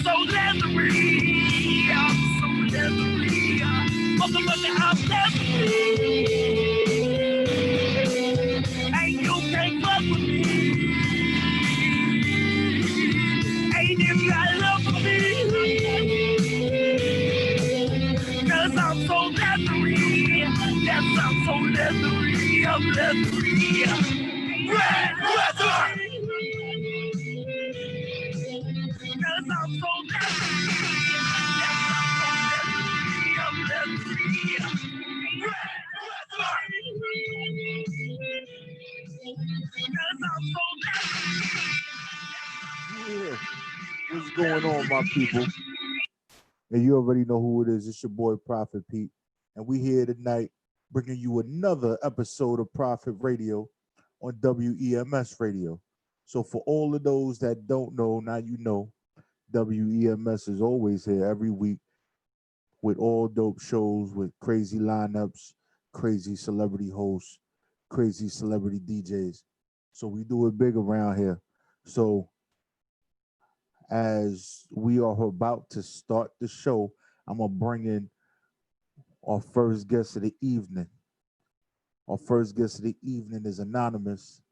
so leathery. I'm so leathery. Motherfucker, I'm leathery. And you can't fuck with me. Ain't if you got love for me. Cause I'm so leathery. Yes, I'm so leathery. I'm leathery. Red leather. Cause I'm so leathery. Yes, I'm leathery. Red leather. Cause I'm so leathery. Yeah. What's going on, my people? And you already know who it is. It's your boy Prophet Pete, and we here tonight bringing you another episode of Prophet Radio on WEMS Radio. So for all of those that don't know, now you know. WEMS is always here every week with all dope shows, with crazy lineups, crazy celebrity hosts, crazy celebrity DJs. So we do it big around here. So as we are about to start the show, I'm going to bring in our first guest of the evening. Our first guest of the evening is Anonymous.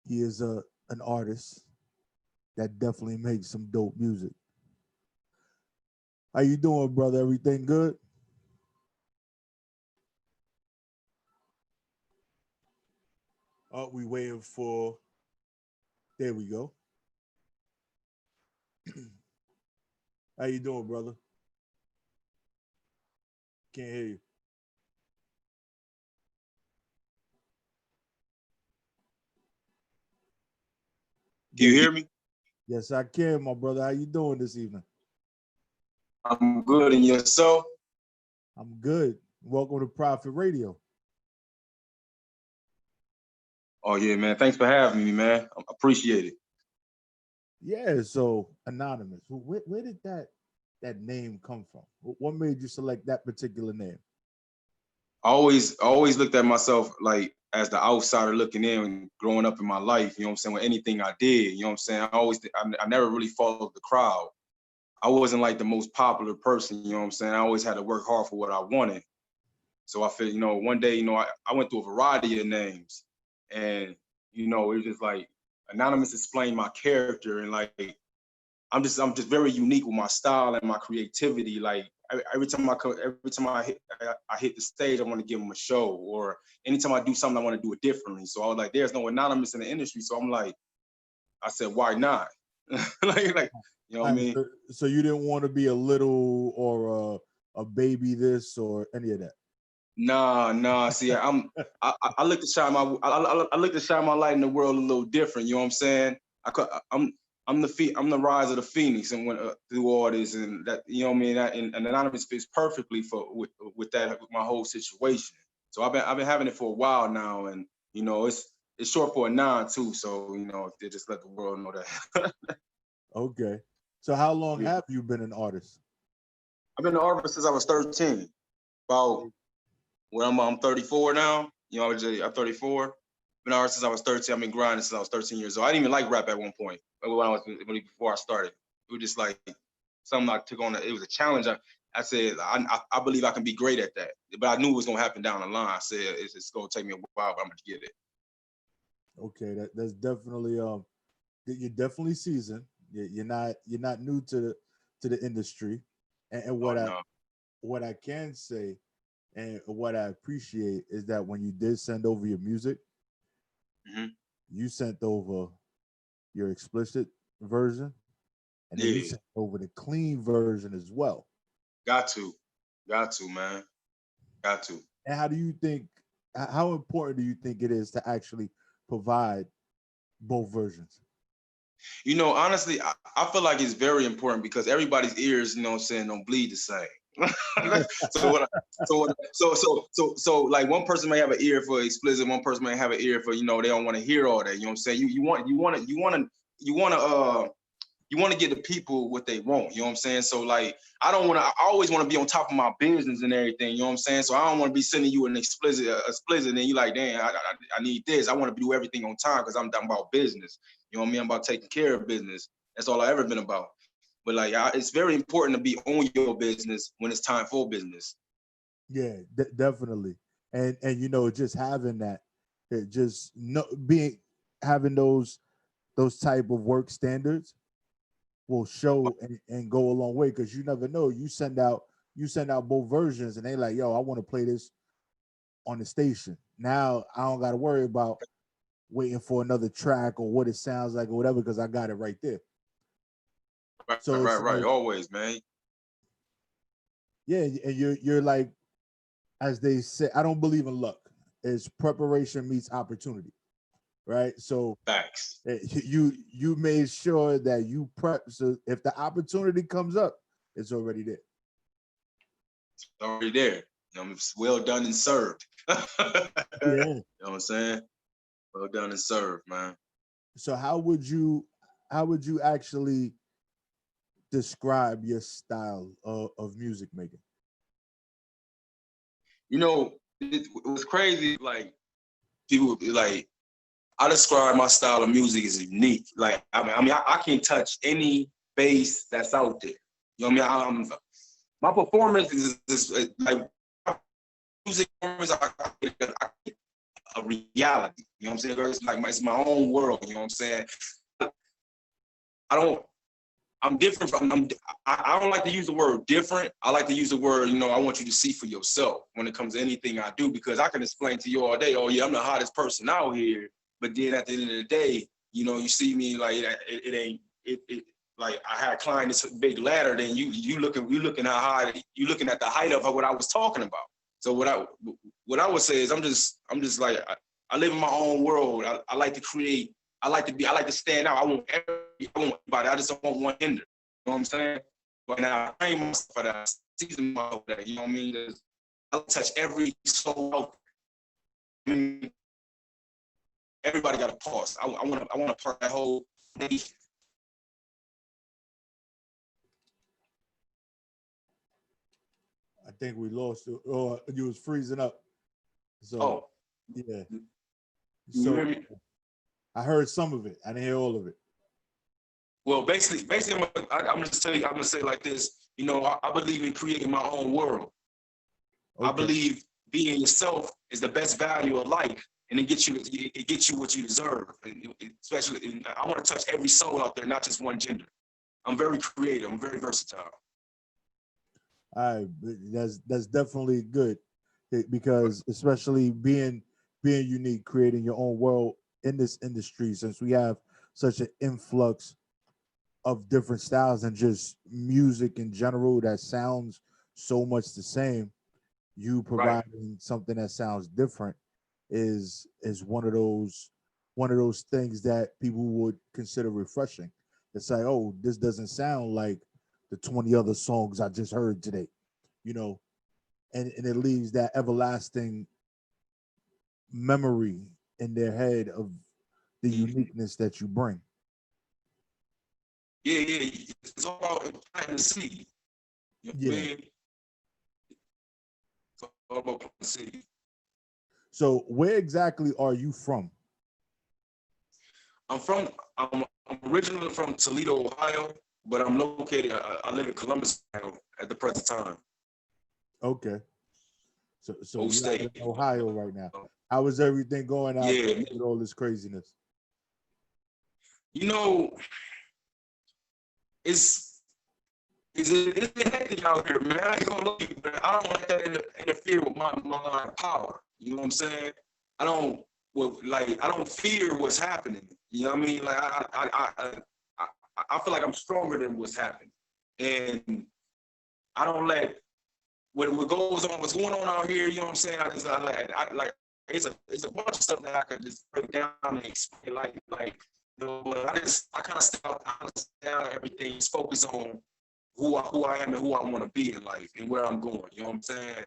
He is an artist that definitely makes some dope music. How you doing, brother? Everything good? Oh, we waiting for, there we go. How you doing, brother? Can't hear you. Can you hear me? Yes, I can, my brother. How you doing this evening? I'm good, and yourself? I'm good. Welcome to Prophet Radio. Oh yeah, man. Thanks for having me, man. I appreciate it. Yeah, so Anonymous, where did that name come from? What made you select that particular name? I always looked at myself like as the outsider looking in growing up in my life, you know what I'm saying, with anything I did, you know what I'm saying? I never really followed the crowd. I wasn't like the most popular person, you know what I'm saying? I always had to work hard for what I wanted. So I feel, one day, I went through a variety of names, and, it was just like Anonymous explained my character, and like, I'm just very unique with my style and my creativity. Like every time I hit the stage, I want to give them a show, or anytime I do something, I want to do it differently. So I was like, there's no Anonymous in the industry. So I said, why not? like, you know what I mean? So you didn't want to be a little or a baby this or any of that? Nah. See, I look to shine I look to shine my light in the world a little different. You know what I'm saying? I'm the rise of the phoenix, and went through all this, and that, you know what I mean. That, and Anonymous fits perfectly with my whole situation. So I've been having it for a while now, and it's short for Anon too. So they just let the world know that. Okay. So how long have you been an artist? I've been an artist since I was 13. About I'm 34 now. I'm 34. Been an artist since I was 13. I've been grinding since I was 13 years old. I didn't even like rap at one point. Before I started, it was just like something I took on. It was a challenge. I said I believe I can be great at that, but I knew it was gonna happen down the line. I said it's gonna take me a while, but I'm gonna get it. Okay, that's definitely you're definitely seasoned. You're not new to the industry, and what I can say and what I appreciate is that when you did send over your music, you sent over your explicit version, and then you sent over the clean version as well. Got to, man. Got to. And how important do you think it is to actually provide both versions? Honestly, I feel like it's very important because everybody's ears, don't bleed the same. So like one person may have an ear for explicit, one person may have an ear for, they don't want to hear all that. You know what I'm saying? You want to get the people what they want. You know what I'm saying? So like, I always want to be on top of my business and everything. You know what I'm saying? So I don't want to be sending you an explicit, and then you like, damn, I need this. I want to do everything on time because I'm about business. You know what I mean? I'm about taking care of business. That's all I ever been about. But like, it's very important to be on your business when it's time for business. Yeah, definitely. And you know, just having that, it just no being having those type of work standards will show and go a long way, because you never know. You send out both versions and they like, yo, I want to play this on the station. Now I don't got to worry about waiting for another track or what it sounds like or whatever, because I got it right there. So it's Right. like, Always, man. yeah, and you're like, as they say, I don't believe in luck. It's preparation meets opportunity, right? So Facts. you made sure that you prep, so if the opportunity comes up, it's already there. It's already there. You know, it's well done and served. Yeah. You know what I'm saying? Well done and served, man. So how would you actually describe your style of music making? You know, it was crazy. Like, people would be like, I describe my style of music as unique. Like, I can touch any bass that's out there. You know what I mean? My performance is like, music performance. I a reality. You know what I'm saying? It's like it's my own world. You know what I'm saying? I don't. I'm different from. I don't like to use the word different. I like to use the word, you know, I want you to see for yourself when it comes to anything I do, because I can explain to you all day, oh yeah, I'm the hottest person out here. But then at the end of the day, you know, you see me like it ain't it like I had climbed this big ladder. Then you looking how high, you looking at the height of what I was talking about. So what I would say is I'm just like I live in my own world. I like to create. I like to stand out. I want everybody. I just don't want one hinder. You know what I'm saying? But now I train myself for that. I season myself for that. You know what I mean? I touch every soul out there. I mean, everybody got a pause. I want to part that whole nation. I think we lost you, or you was freezing up. So yeah. So I heard some of it. I didn't hear all of it. Well, basically, I'm gonna just tell you. I'm gonna say like this. You know, I believe in creating my own world. Okay. I believe being yourself is the best value of life, and it gets you what you deserve. And especially, I want to touch every soul out there, not just one gender. I'm very creative. I'm very versatile. All right, that's definitely good, because especially being unique, creating your own world in this industry, since we have such an influx of different styles and just music in general that sounds so much the same. You providing something that sounds different is one of those things that people would consider refreshing. It's like, oh, this doesn't sound like the 20 other songs I just heard today, you know, and it leaves that everlasting memory in their head of the uniqueness that you bring. Yeah. It's all about planting the seed. You know what I mean? It's all about planting the seed. So where exactly are you from? I'm originally from Toledo, Ohio, but I'm located, I live in Columbus, Ohio at the present time. Okay. So you're State. in Ohio right now. How is everything going out there with all this craziness? You know, it's hectic out here, man. I ain't gonna look, but I don't want that to interfere with my line of power. You know what I'm saying? I don't fear what's happening. You know what I mean? Like I feel like I'm stronger than what's happening, and I don't let what goes on, what's going on out here. You know what I'm saying? It's a bunch of stuff that I could just break down and explain. You know, but I kind of stop down everything, just focus on who I am and who I want to be in life and where I'm going. You know what I'm saying?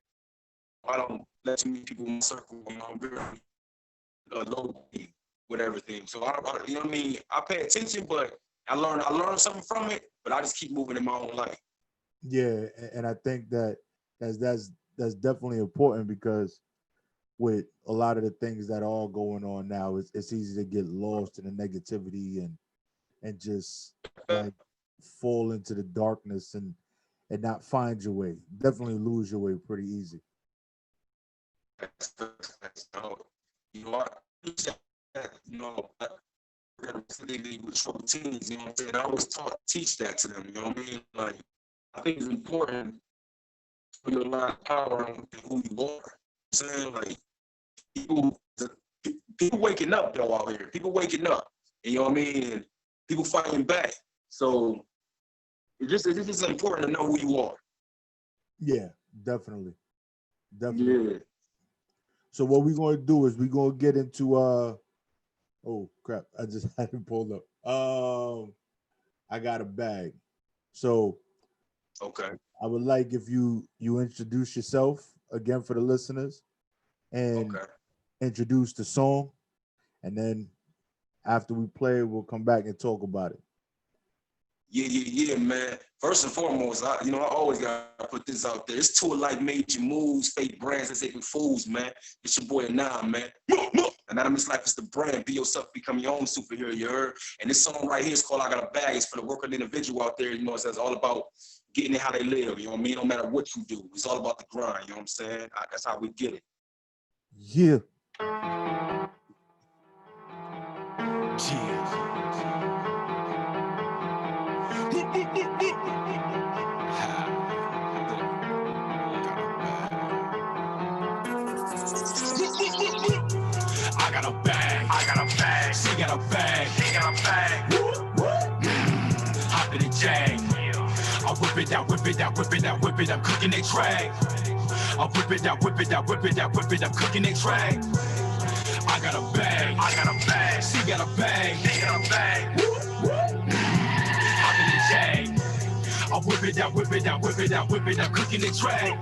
I don't let too many people in my circle. You know, I'm very low key with everything. So you know what I mean? I pay attention, but I learn something from it, but I just keep moving in my own life. Yeah, and I think that's definitely important, because with a lot of the things that are going on now, it's easy to get lost in the negativity and just like fall into the darkness and not find your way. Definitely lose your way pretty easy. You know, with troubled teens, you know what I'm saying? I always teach that to them, you know what I mean? Like, I think it's important for you to learn power and who you are. You know what I'm saying? Like, people waking up though out here. People waking up. You know what I mean? And people fighting back. So it's just important to know who you are. Yeah, definitely. Yeah. So what we're gonna do is we're gonna get into oh crap, I just had it pulled up. I got a bag. So Okay. I would like if you introduce yourself again for the listeners and introduce the song, and then after we play, we'll come back and talk about it. Yeah, man. First and foremost, I always gotta put this out there. It's two alike major moves, fake brands that's acting fools, man. It's your boy Anonymous, man. Anonymous life is the brand. Be yourself, become your own superhero, you heard? And this song right here is called I Got a Bag. It's for the working individual out there, you know, it says all about getting it how they live, you know what I mean? No matter what you do. It's all about the grind, you know what I'm saying? That's how we get it. Yeah. I got a bag, she got a bag, hop in the jag. I whip it out, I'm cooking that track. I whip it out, I'm cooking that track. I got a bag, she got a bag, hop in the jag. I whip it out, I'm cooking that track.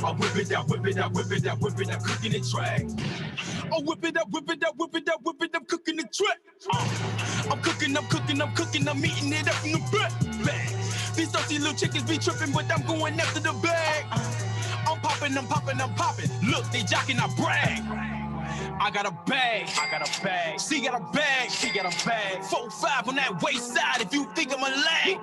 I whip it out, I'm cooking that track. I whip it up, I'm cooking the track. I'm cooking, I'm eating it up in the back. These dirty little chickens be tripping, but I'm going after the bag. I'm popping. Look, they jocking, I brag. I got a bag, she got a bag, 4-5 on that waist side if you think I'm a lag.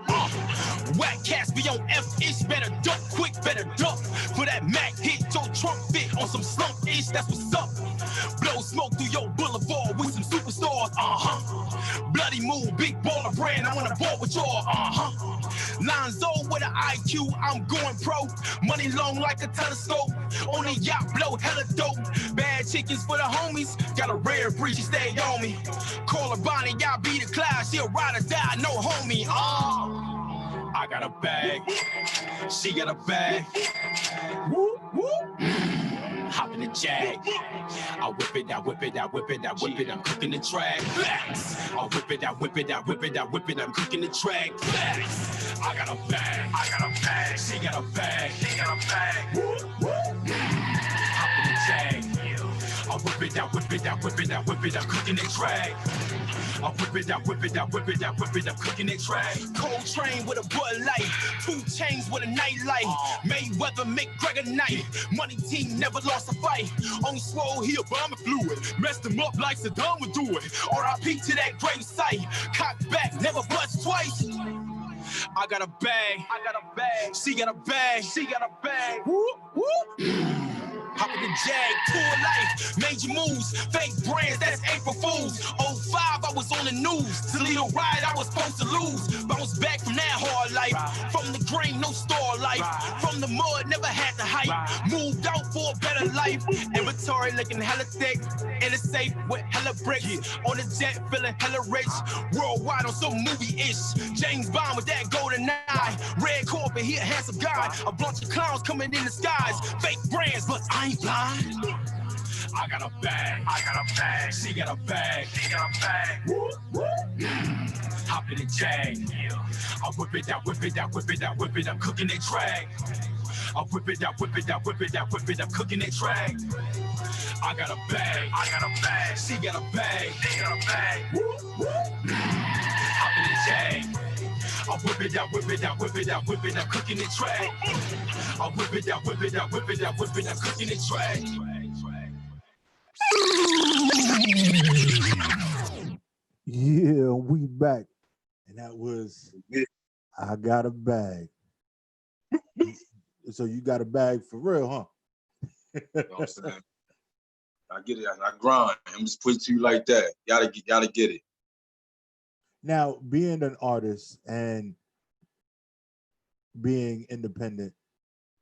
Whack cats be on F-ish, better duck, quick, better duck. For that Mac hit your trunk fit on some slump-ish, that's what's up. Blow smoke through your boulevard with some superstars, Bloody move, big baller brand, I wanna ball with y'all, Lonzo with an IQ, I'm going pro. Money long like a telescope. On a yacht, blow hella dope. Bad chickens for the homies. Got a rare breed, she stay on me. Call her Bonnie, y'all be the class. She'll ride or die, no homie. I got a bag. She got a bag. Woo, woo. Hop in the jag. I whip it out, I'm cooking the track. I whip it out, I'm cooking the track. I got a bag, she got a bag, woo, woo. Hop in the jag. I whip it out, I'm cooking the track. I whip it out, I'm cooking that track. Cold train with a Bud Light, 2 chains with a nightlight. Mayweather, McGregor night. Money team never lost a fight. On swole here, but I'm fluid. Messed him up like Saddam would do it. R.I.P. to that great sight. Cock back, never bust twice. I got a bag, she got a bag, woo, woo. Hop in the jag, tour life, major moves, fake brands, that's April Fools. 05, I was on the news. Toledo ride, I was supposed to lose. Bounce back from that hard life. From the green, no star life. From the mud, never had the hype. Moved out for a better life. Inventory looking hella thick. In a safe with hella bricks. On the jet, feeling hella rich. Worldwide on some movie-ish. James Bond with that golden eye. Red carpet, he a handsome guy. A bunch of clowns coming in the skies. Fake brands, but I ain't blind. I got a bag, she got a bag, woo, woo. Hop in the jag, I whip it out, I'm cooking that track. I whip it out, I'm cooking that track. I got a bag, she got a bag, woo, woo. Hop in the jag. I whip it out, I'm cooking the track. I whip it out, I'm cooking the track. Yeah, we back. And that was I Got a Bag. So you got a bag for real, huh? You know what I'm saying? I get it. I grind. I'm just putting it to you like that. Gotta get it. Now, being an artist and being independent,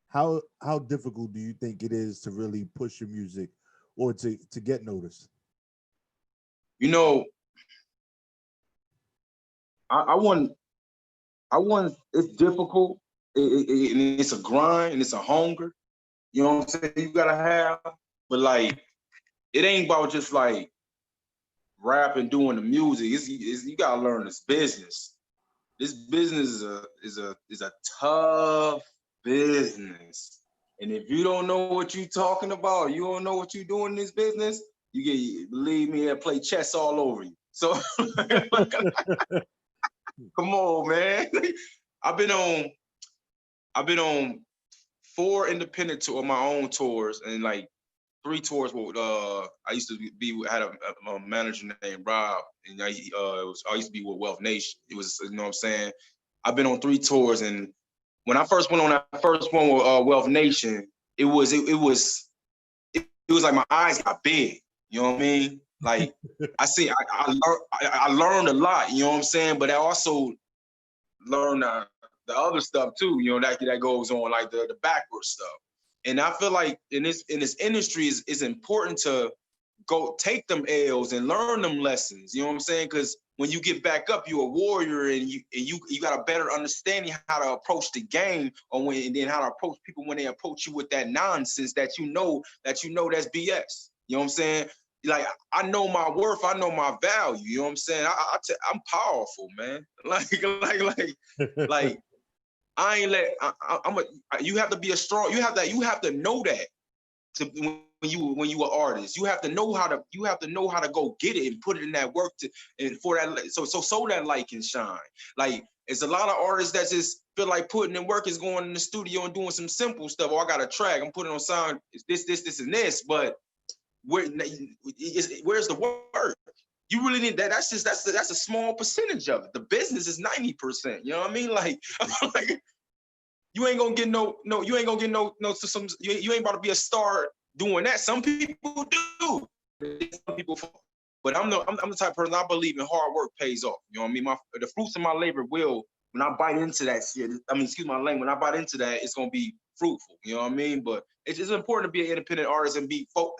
how difficult do you think it is to really push your music or to get noticed? You know, I want. It's difficult. And it's a grind and it's a hunger. You know what I'm saying? You gotta have, but like, it ain't about just like rapping, doing the music. It's you gotta learn this business. This business is a tough business. And if you don't know what you're talking about, you don't know what you're doing in this business, you get, believe me, I play chess all over you. So come on, man. I've been on 4 independent tour, my own tours, and like 3 tours with I used to had a manager named Rob, and I used to be with Wealth Nation. It was, you know what I'm saying? I've been on 3 tours, and when I first went on that first one with Wealth Nation, it was like my eyes got big. You know what I mean? Like I learned a lot. You know what I'm saying? But I also learned the other stuff too. You know, that goes on, like the backward stuff. And I feel like in this industry is important to go take them L's and learn them lessons. You know what I'm saying? Because when you get back up, you're a warrior, and you got a better understanding how to approach the game, and then how to approach people when they approach you with that nonsense that you know that's BS. You know what I'm saying? Like, I know my worth, I know my value. You know what I'm saying? I'm powerful, man. Like. I ain't let. You have to be a strong. You have to know that. When you an artist, you have to know how to go get it and put it in that work and for that. So that light can shine. Like, it's a lot of artists that just feel like putting in work is going in the studio and doing some simple stuff. Oh, I got a track. I'm putting on sound. It's this, and this. But where's the work? You really need that. That's a small percentage of it. The business is 90%. You know what I mean? Like, you ain't gonna get you ain't ain't about to be a star doing that. Some people do. Some people, but I'm the type of person, I believe in hard work pays off. You know what I mean? The fruits of my labor will, when I bite into that shit, excuse my language, when I bite into that, it's gonna be fruitful. You know what I mean? But it's just important to be an independent artist and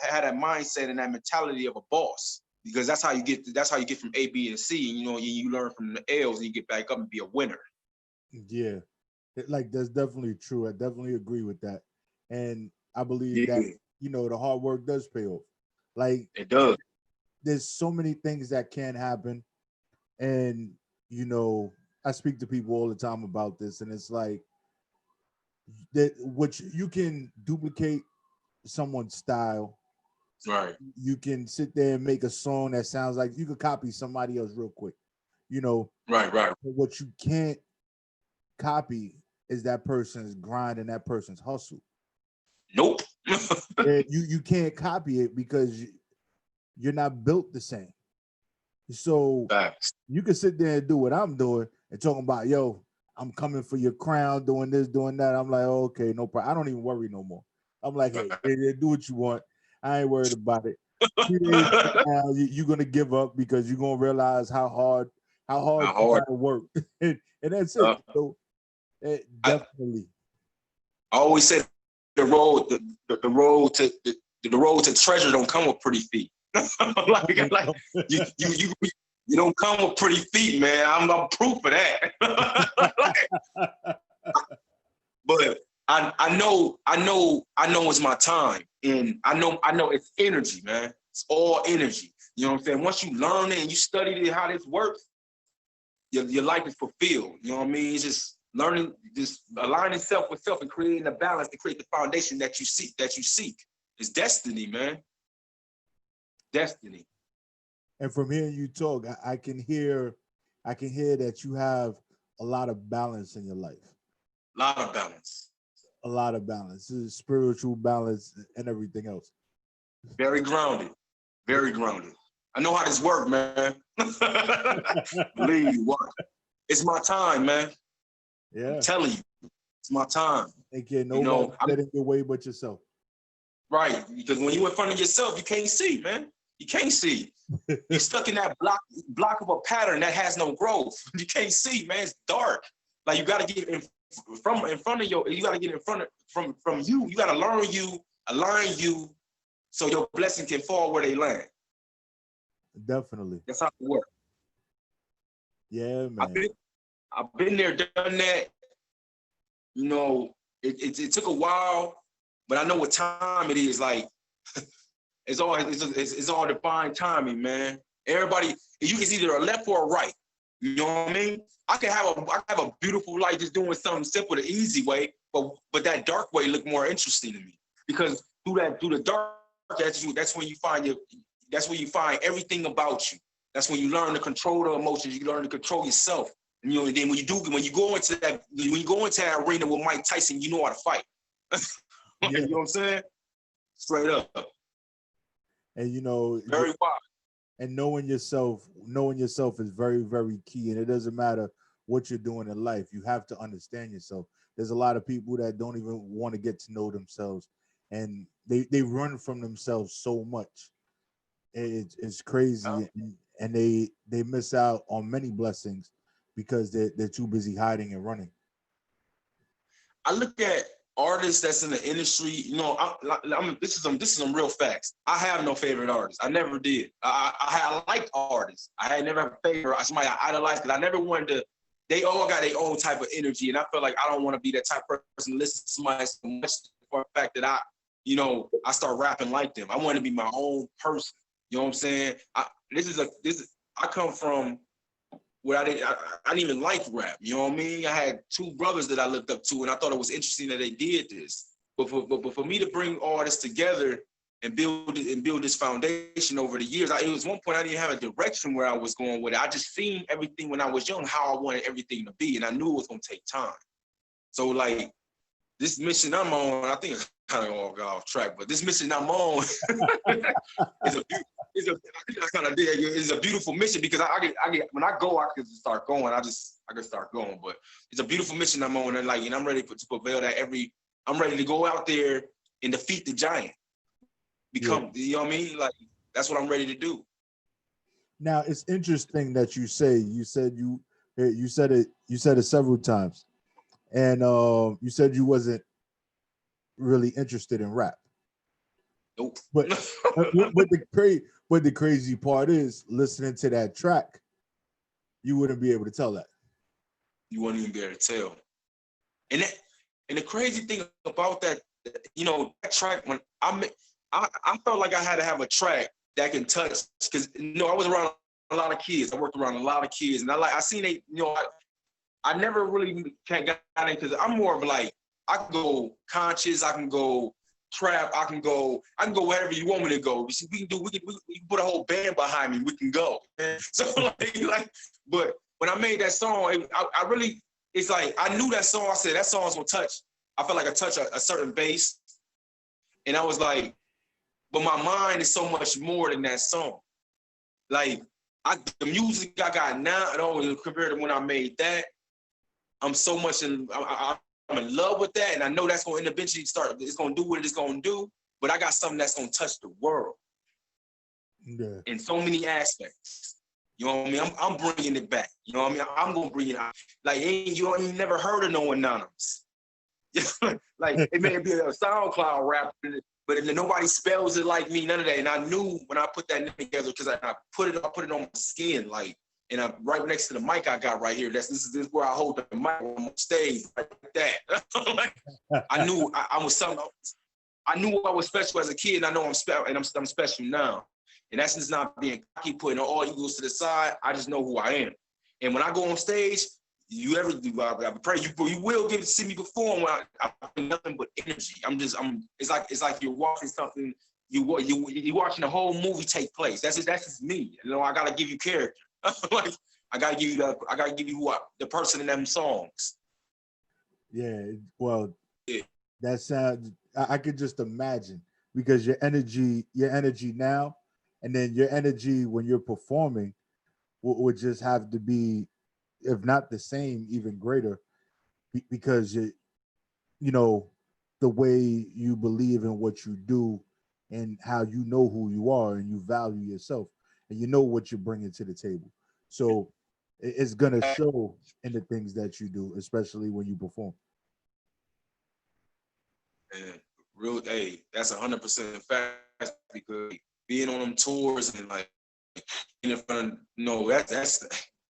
have that mindset and that mentality of a boss. Because that's how you get from A, B, and C. And, you know, you learn from the L's and you get back up and be a winner. Yeah. Like, that's definitely true. I definitely agree with that. And I believe that, you know, the hard work does pay off. Like, it does. There's so many things that can happen. And, you know, I speak to people all the time about this, and it's like that which you can duplicate someone's style. Right. You can sit there and make a song that sounds like you could copy somebody else real quick, you know. Right. But what you can't copy is that person's grind and that person's hustle. Nope. you can't copy it because you're not built the same. So Facts. You can sit there and do what I'm doing and talking about, yo, I'm coming for your crown, doing this, doing that. I'm like, oh, okay, no problem. I don't even worry no more. I'm like, hey, do what you want. I ain't worried about it. 2 days from now, you're gonna give up because you're gonna realize how hard you gotta work, and that's it. So definitely. I always say the road to treasure don't come with pretty feet. like you don't come with pretty feet, man. I'm proof of that. But I know it's my time, and I know it's energy, man. It's all energy. You know what I'm saying? Once you learn it and you study how this works, your life is fulfilled. You know what I mean? It's just learning, just aligning self with self and creating a balance to create the foundation that you seek. It's destiny, man. Destiny. And from hearing you talk, I can hear that you have a lot of balance in your life. A lot of balance. A lot of balance, spiritual balance, and everything else. Very grounded. Very grounded. I know how this works, man. Believe me, what? it's my time, man. Yeah. I'm telling you, it's my time. Ain't care You nobody know, get in your way but yourself. Right, because when you in front of yourself, you can't see, man. You can't see. You're stuck in that block of a pattern that has no growth. You can't see, man. It's dark. Like you got to get in front of your. You got to get in front of from you. You got to learn you, align you, so your blessing can fall where they land. Definitely. That's how it works. Yeah, man. I've been there, done that. You know, it took a while, but I know what time it is. Like, it's all divine timing, man. Everybody, it's either a left or a right. You know what I mean? I can have a beautiful life just doing something simple, the easy way, but that dark way look more interesting to me because through the dark, that's when you find everything about you. That's when you learn to control the emotions. You learn to control yourself. And, you know, and then when you go into that arena with Mike Tyson, you know how to fight. Yeah. You know what I'm saying? Straight up. And you know, very wise. And knowing yourself is very, very key. And it doesn't matter what you're doing in life. You have to understand yourself. There's a lot of people that don't even want to get to know themselves, and they run from themselves so much. It's crazy, and they miss out on many blessings because they're too busy hiding and running. I look at artists that's in the industry. You know, this is some real facts. I have no favorite artists. I never did. I liked artists. I had never had a favorite. Somebody I idolized because I never wanted to. They all got their own type of energy, and I feel like I don't want to be that type of person to listen to somebody so much for the fact that I start rapping like them. I want to be my own person. You know what I'm saying? I come from where I didn't even like rap. You know what I mean? I had two brothers that I looked up to, and I thought it was interesting that they did this. But for me to bring all this together and build this foundation over the years, it was one point I didn't have a direction where I was going with it. I just seen everything when I was young, how I wanted everything to be, and I knew it was gonna take time. So like this mission I'm on, I think it's kind of all got off track, but this mission I'm on is a beautiful mission because I get when I go, I can start going. I can start going, but it's a beautiful mission I'm on, and I'm ready to prevail that I'm ready to go out there and defeat the giant. You know what I mean? Like that's what I'm ready to do. Now it's interesting that you said it several times, and you said you wasn't really interested in rap. Nope. But the crazy part is listening to that track, you wouldn't be able to tell that. You wouldn't even be able to tell. And the crazy thing about that, you know, that track when I felt like I had to have a track that can touch because I was around a lot of kids. I worked around a lot of kids, and I seen they, I never really got in because I'm more of like I can go conscious, I can go trap, I can go wherever you want me to go. We can put a whole band behind me. We can go. So but when I made that song, I really, it's like I knew that song. I said that song's gonna touch. I felt like I touched a certain bass, and I was like, but my mind is so much more than that song. Like the music I got now, compared to when I made that, I'm so much I'm in love with that, and I know that's going to eventually start. It's going to do what it's going to do, but I got something that's going to touch the world in so many aspects. You know what I mean? I'm bringing it back. You know what I mean? I'm going to bring it out. Like you ain't never heard of no Anonymous. Like it may be a SoundCloud rap, but if nobody spells it like me, none of that. And I knew when I put that together because I put it on my skin, like. And I'm right next to the mic I got right here. This is where I hold the mic on stage, like that. I knew I was something. I knew I was special as a kid, and I know I'm special, and I'm special now. And that's just not being cocky, putting all egos to the side. I just know who I am. And when I go on stage, I pray you will get to see me perform. When I nothing but energy. It's like you're watching something. You're watching the whole movie take place. That's just me. I gotta give you character. Like I gotta give you the person in them songs. Yeah, well, that sounds. I could just imagine because your energy now, and then your energy when you're performing would just have to be if not the same, even greater, because you know, the way you believe in what you do and how you know who you are and you value yourself and you know what you're bringing to the table. So it's gonna show in the things that you do, especially when you perform. And real, hey, that's 100% fact because being on them tours and like in front of that's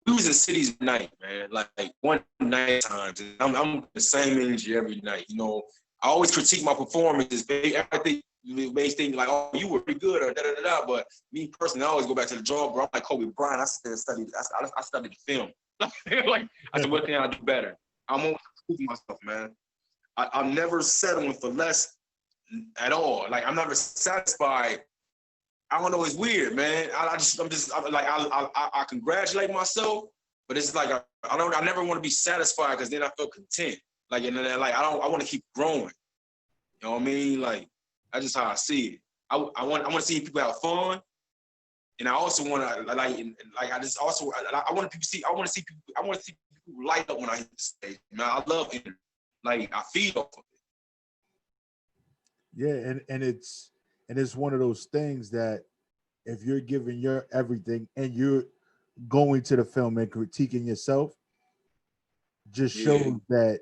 we was in cities at night, man. Like one night times. I'm the same energy every night. You know, I always critique my performances. Everything may think like, oh, you were pretty good or da da da da. But me personally, I always go back to the drawing board. I'm like Kobe Bryant. I studied the film. Like I said, what can I do better? I'm always improving myself, man. I'm never settling for less at all. Like I'm never satisfied. I don't know. It's weird, man. I congratulate myself, but it's like I never want to be satisfied because then I feel content. Like and then like I want to keep growing. You know what I mean? Like that's just how I see it. I want to see people have fun, and I also want to I just also I want to see people light up when I hit the stage. Man, I love it. Like I feed off of it. Yeah, and it's one of those things that if you're giving your everything and you're going to the film and critiquing yourself, just shows that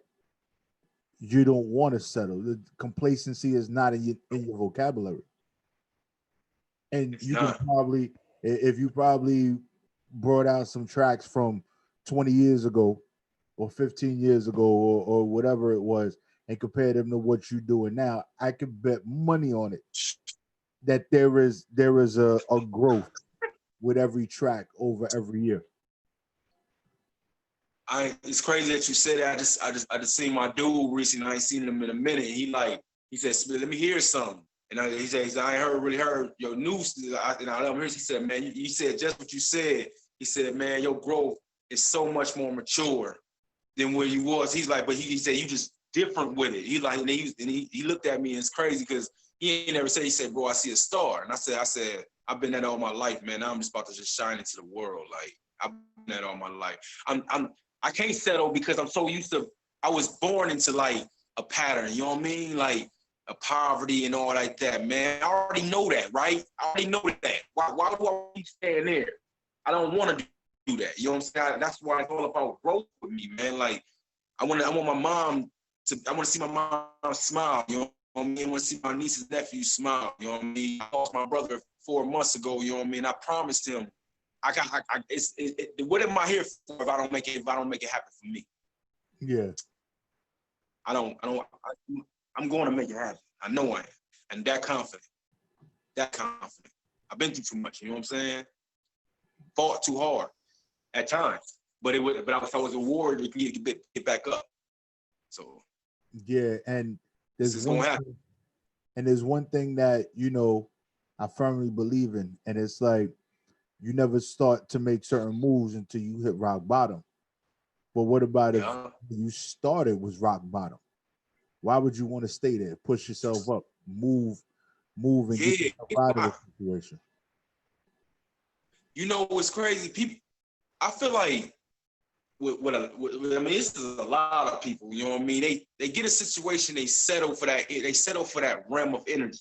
you don't want to settle. The complacency is not in your vocabulary. And It's you can not. probably, if you probably brought out some tracks from 20 years ago or 15 years ago or whatever it was and compare them to what you're doing now, I could bet money on it that there is a growth with every track over every year. It's crazy that you said that. I just seen my dude recently. I ain't seen him in a minute. He said, let me hear something. And he said, I ain't really heard your news. And I let him hear. He said, man, you said just what you said. He said, man, your growth is so much more mature than where you was. He's like, but he said you just different with it. He like, and he looked at me and it's crazy because he ain't never said. He said, bro, I see a star. And I said, I've been that all my life, man. Now I'm just about to just shine into the world. Like I've been that all my life. I can't settle because I'm so used to. I was born into like a pattern. You know what I mean? Like a poverty and all like that, man. I already know that, right? I already know that. Why do I keep staying there? I don't want to do that. You know what I'm saying? That's why it's all about growth with me, man. Like I want my mom I want to see my mom smile. You know what I mean? I want to see my nieces and nephews smile. You know what I mean? I lost my brother 4 months ago. You know what I mean? I promised him. What am I here for if I don't make it happen for me? Yeah. I'm going to make it happen. I know I am. And that confident. I've been through too much, you know what I'm saying? Fought too hard at times. But I was a warrior to get back up. So yeah, and this is gonna happen. There's one thing that, you know, I firmly believe in, and it's like you never start to make certain moves until you hit rock bottom. But what about if you started was rock bottom? Why would you want to stay there? Push yourself up, move, and get yourself out of the situation. You know what's crazy? People, I feel like I mean, this is a lot of people. You know what I mean? They get a situation, they settle for that realm of energy.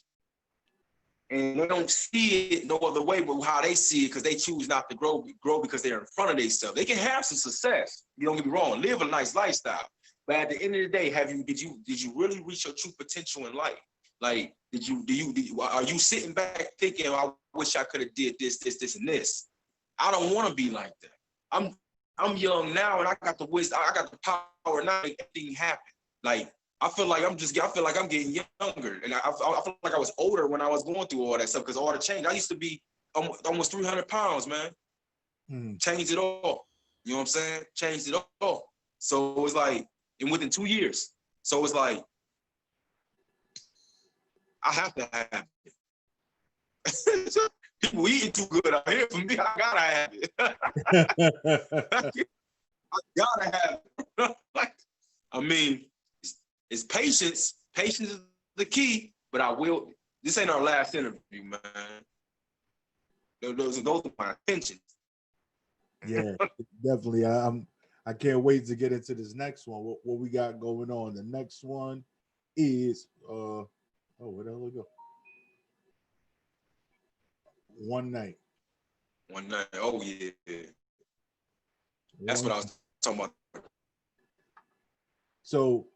And they don't see it no other way but how they see it because they choose not to grow because they're in front of themselves. They can have some success. You don't get me wrong, live a nice lifestyle. But at the end of the day, did you really reach your true potential in life? Like, are you sitting back thinking, I wish I could have did this, and this? I don't want to be like that. I'm young now and I got the wisdom, I got the power now to make everything happen. Like, I feel like I'm getting younger. And I feel like I was older when I was going through all that stuff because all the change. I used to be almost 300 pounds, man. Changed it all. You know what I'm saying? Changed it all. So it was like, and within 2 years. So it was like, I have to have it. People eating too good out here. For me, I gotta have it. I gotta have it. I mean, it's patience. Patience is the key, but this ain't our last interview, man. Those are my intentions. Yeah, definitely. I can't wait to get into this next one. What we got going on? The next one is oh, where the hell it go? One night. One night. Oh yeah. That's what I was talking about. So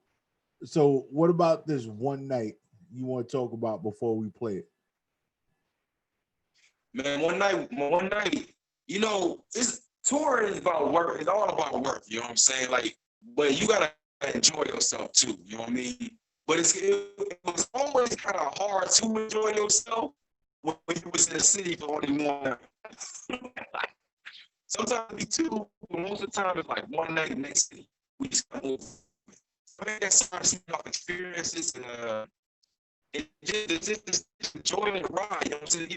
what about this one night you want to talk about before we play it? Man, one night, you know, this tour is about work. It's all about work, you know what I'm saying? Like, but you gotta enjoy yourself too, you know what I mean? But it was always kind of hard to enjoy yourself when you was in the city for only one night. Sometimes it be two, but most of the time it's like one night in the next city. We just kind of, I think that's sort of some experiences and just enjoying the ride, you know what I'm saying?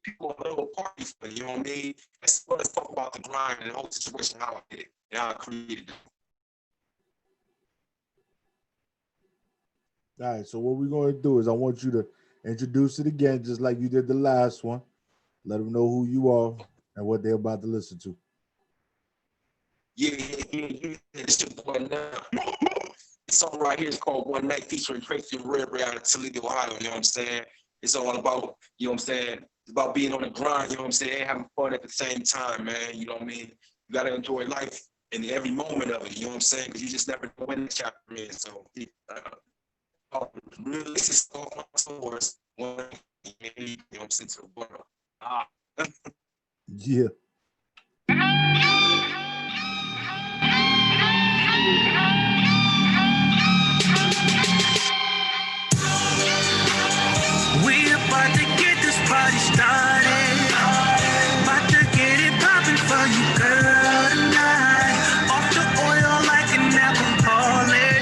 People a little party for you know what I mean? Let's talk about the grind and the whole situation, how I did it, and how I created it. All right, so what we're going to do is I want you to introduce it again, just like you did the last one. Let them know who you are and what they're about to listen to. Yeah. It's your boy now. This song right here is called One Night featuring Tracy and Red out of Toledo, Ohio, you know what I'm saying? It's all about, you know what I'm saying? It's about being on the grind, you know what I'm saying? And having fun at the same time, man, you know what I mean? You got to enjoy life in every moment of it, you know what I'm saying? Because you just never know when the chapter is. So, really, this is all my stores. You know what I'm saying? To the world. Yeah. We about to get this party started. About to get it poppin' for you, girl, tonight. Off the oil like an alcoholic.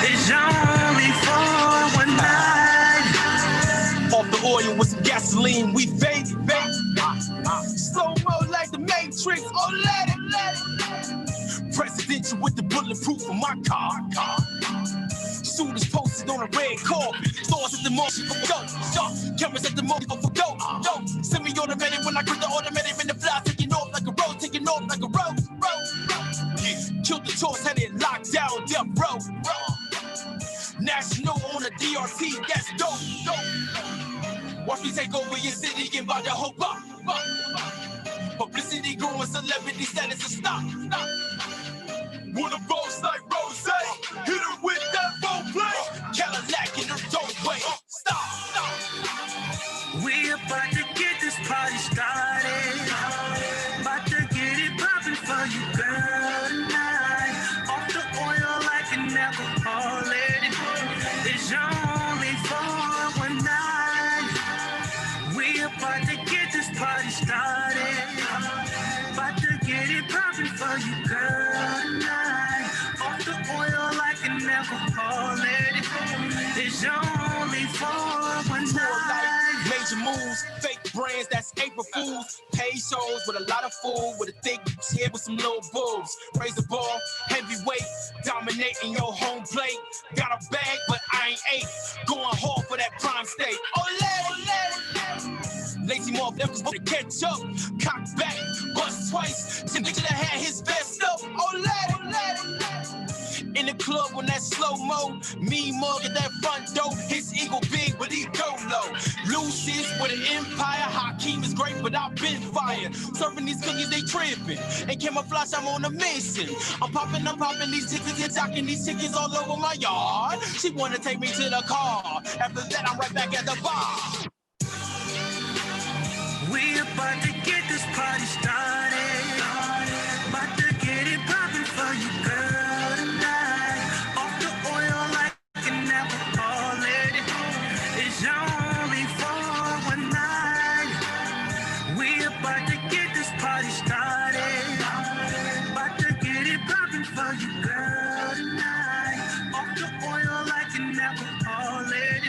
It's only for one night. Off the oil with some gasoline, we fade. Slow-mo like the Matrix, oh let it. Presidential with the bulletproof of my car. Shooters posted on a red carpet. Stores at the mall for go. Cameras at the mall for go. Send me automatic when I grip the automatic in the fly. Taking off like a road. Yeah. Killed the choice, had it locked down, death row. National on the DRT, that's dope. Watch me take over your city and buy the whole block. Publicity growing, celebrity status to stop. Wanna boast like Rose? Hit her with that phone play. Cadillac in her doorway. Stop. We about to get this party started. About to get it poppin' for you, girl, tonight. Off the oil like an alcoholic. It's only for one night. We about to get this party started. About to get it poppin' for you, girl, tonight. Off the oil like an alcoholic. It's only for one night. Major moves, fake brands, that's April Fools. Pay shows with a lot of food, with a thick head with some little boobs. Raise the ball, heavyweight, dominating your home plate. Got a bag, but I ain't ate. Going hard for that prime state. Lazy motherfuckers want to catch up. Cock back, bust twice. Tim should have had his vest up. In the club on that slow-mo. Me mug at that front door. His ego big, but he go low. Lucius with an empire. Hakeem is great, but I've been fired. Serving these cookies, they tripping. And camouflage, I'm on a mission. I'm popping these tickets and jocking these tickets all over my yard. She wanna take me to the car. After that, I'm right back at the bar. We about to get this party started. About to get it poppin' for you, girl, tonight. Off the oil like an alcoholic. It's only for one night. We about to get this party started. About to get it poppin' for you, girl, tonight. Off the oil like an alcoholic.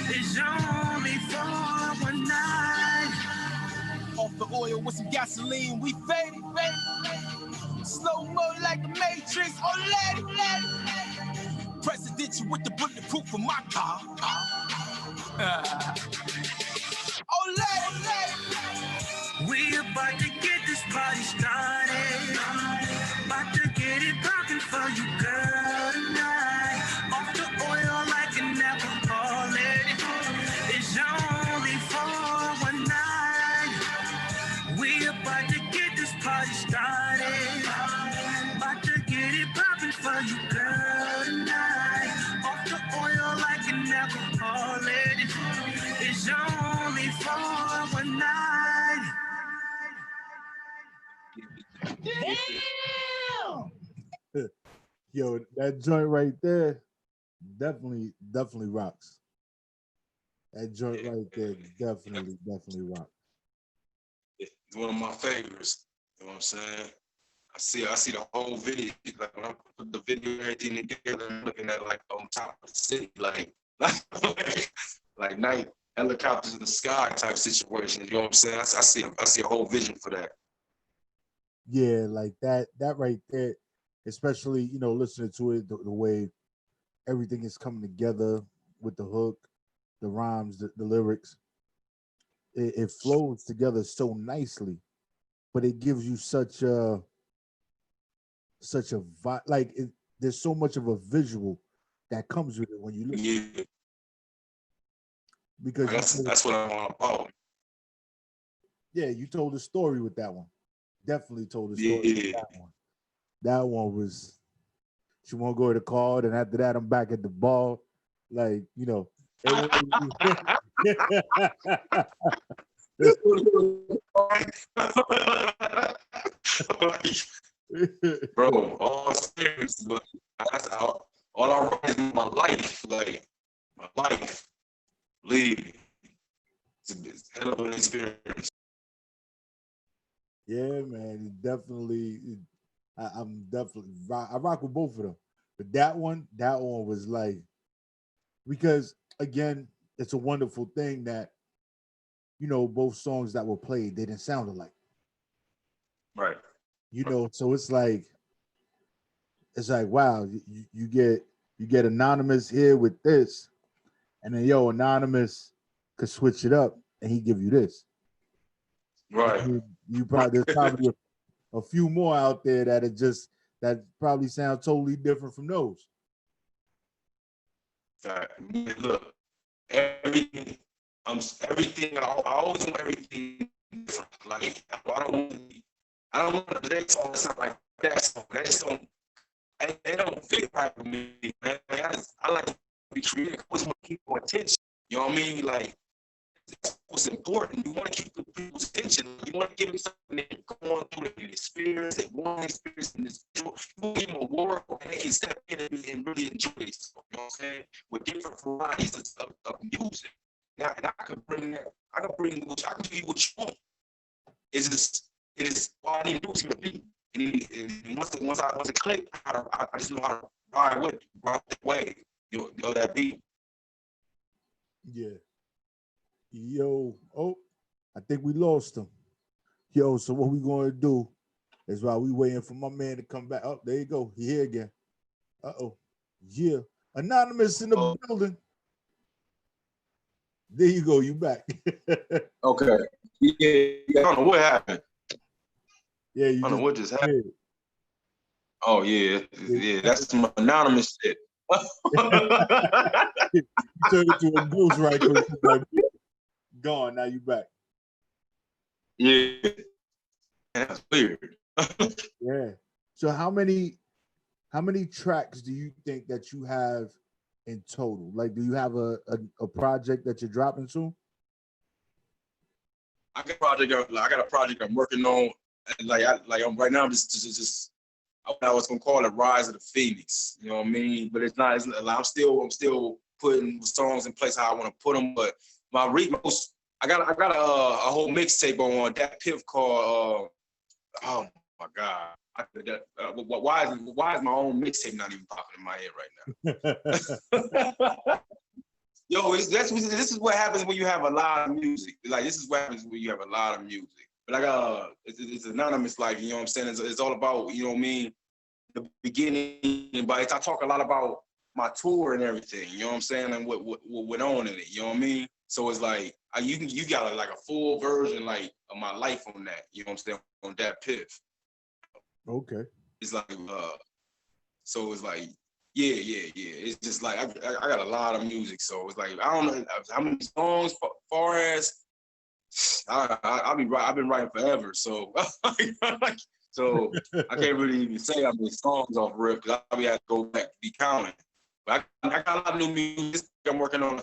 It's only for one night. Off the oil with some gasoline, we faded. Slow-mo like the Matrix, oh let it. Presidential with the bulletproof of my car. Oh let it. We about to get this party started. About girl tonight. Off the oil like an alcoholic. It's only for one night. We about to get this party started. About to get it poppin' for you, girl tonight. Off the oil like an alcoholic. It's only for one night. Yo, that joint right there definitely rocks. That joint right there definitely rocks. It's one of my favorites. You know what I'm saying? I see the whole video. Like when I put the video and everything together, I'm looking at like on top of the city, like night helicopters in the sky type situation. You know what I'm saying? I see a whole vision for that. Yeah, like that right there, especially, you know, listening to it, the way everything is coming together with the hook, the rhymes, the lyrics. It flows together so nicely, but it gives you such a like there's so much of a visual that comes with it when you listen. Yeah, Because that's what I'm all about. yeah, you told a story with that one. Definitely told a story with that one. That one was, she won't go to the car, and after that, I'm back at the bar. Like, you know. Bro, all serious, but that's all I wrote is my life, like my life. Leave. It's a hell of an experience. Yeah, man, it definitely. I'm definitely. I rock with both of them, but that one was like, because again, it's a wonderful thing that, you know, both songs that were played, they didn't sound alike. Right. You know, so it's like wow, you get Anonymous here with this, and then Anonymous could switch it up and he give you this. Right. You probably, there's probably a few more out there that probably sound totally different from those. Look, everything. Everything. I always want everything different. Like I don't want the next song to sound like that song. That song, they don't fit right with me, man. I like to be creative. I always want to keep more attention. You know what I mean? Like, that's what's important. You want to keep the people's attention. You want to give them something they're going through an experience, they want to experience in this. You want to give them a world where they can step in and really enjoy this. You know what I'm saying? With different varieties of music. Now, and I can bring give you what you want. It is all I need to do is hear the beat. And once I click, I just know how to ride that way. You know that beat. Yeah. Yo, oh, I think we lost him. Yo, so what we going to do is while we waiting for my man to come back. Oh, there you go. He here again. Uh-oh. Yeah. Anonymous in the building. There you go. You back. Okay. Yeah, I don't know what happened. Yeah, I don't know what just happened. Oh, yeah. Yeah, that's some anonymous shit. You turned into a ghost right quick. Like, gone. Now you back. Yeah. That's weird. Yeah. So how many tracks do you think that you have in total? Like, do you have a project that you're dropping soon? I got a project I'm working on. Right now I'm just I was gonna call it Rise of the Phoenix. You know what I mean? But it's not. I'm still putting songs in place how I want to put them. But I got a whole mixtape on that Piff called. Oh my God! Why is my own mixtape not even popping in my head right now? Yo, this is what happens when you have a lot of music. Like, this is what happens when you have a lot of music. But it's anonymous. Like, you know what I'm saying? It's all about, you know what I mean, the beginning. But I talk a lot about my tour and everything. You know what I'm saying? And what went on in it. You know what I mean? So it's like you got like a full version like of my life on that. You know what I'm saying? On that Piff. Okay. It's like So it's like, yeah. It's just like I got a lot of music, so it's like I don't know how many songs. Far as I've been writing forever, so so I can't really even say how many songs off rip because I have to go back to be counting. But I got a lot of new music I'm working on.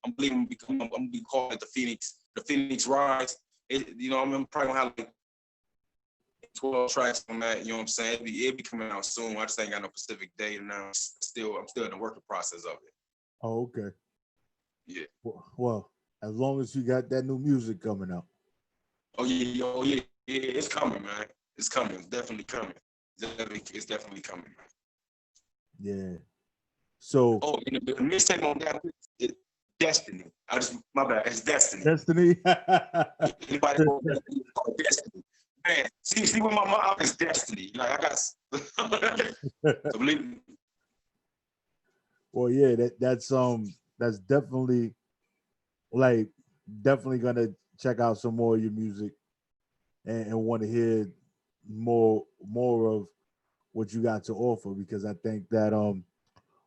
I'm believing I'm gonna be calling it the Phoenix Rise. I'm probably gonna have like 12 tracks on that. You know what I'm saying? It'll be coming out soon. I just ain't got no specific date now. I'm still in the working process of it. Oh, okay. Yeah. Well, as long as you got that new music coming out. Oh yeah. It's coming, man. It's coming. It's definitely coming. It's definitely coming, man. Yeah. So. Oh, the mixtape on that is Destiny. My bad. It's Destiny. Destiny. Anybody know Destiny? It's called Destiny. Man, see what my mom is Destiny. Like I got. So believe me. Well, yeah, that's definitely definitely gonna check out some more of your music and want to hear more of what you got to offer, because I think that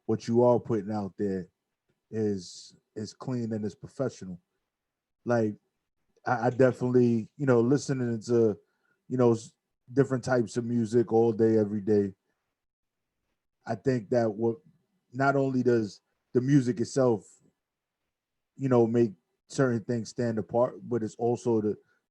what you are putting out there is clean and is professional. Like I definitely, listening to, different types of music all day, every day. I think that what not only does the music itself, make certain things stand apart, but it's also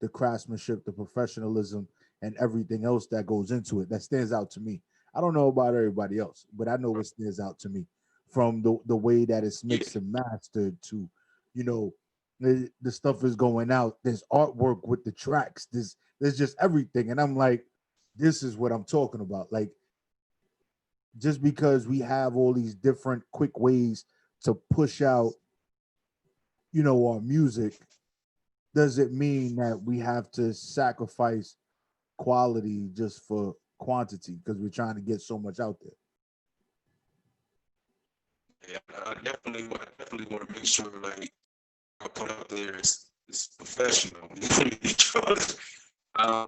the craftsmanship, the professionalism, and everything else that goes into it that stands out to me. I don't know about everybody else, but I know what stands out to me, from the way that it's mixed and mastered to, the stuff is going out. There's artwork with the tracks. There's just everything, and I'm like, this is what I'm talking about. Like, just because we have all these different quick ways to push out, our music, does it mean that we have to sacrifice quality just for quantity because we're trying to get so much out there? Yeah, I definitely want to make sure like I put out there is professional. I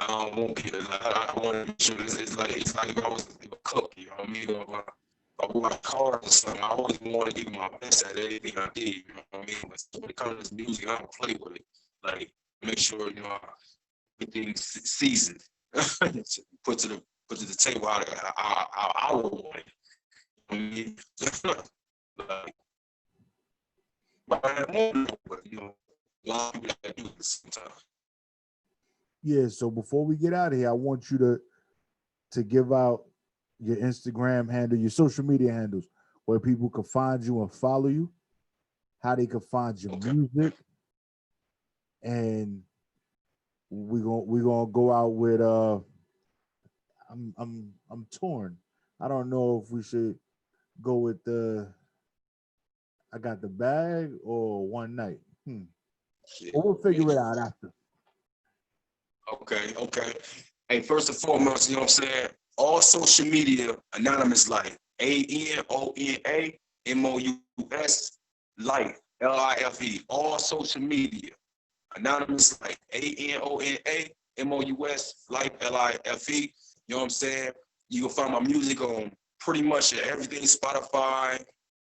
don't want people. I want to make sure it's like if I was a cook, you know what I mean? Or if I work hard or something, I always want to give my best at anything I did. You know what I mean? But when it comes to this music, I don't play with it. Like make sure everything's seasoned, put to the table how I would want it. I mean, like, but a lot of people that do this sometimes. Yeah. So before we get out of here, I want you to give out your Instagram handle, your social media handles, where people can find you and follow you, how they can find your music, and we're gonna go out with I'm torn. I don't know if we should go with I got the bag or one night. Well, we'll figure it out after. Okay. Hey, first and foremost, you know what I'm saying? All social media, Anonamous Life. ANONAMOUS Life. LIFE. All social media. Anonymous Life. ANONAMOUS Life. LIFE. You know what I'm saying? You can find my music on pretty much everything: Spotify,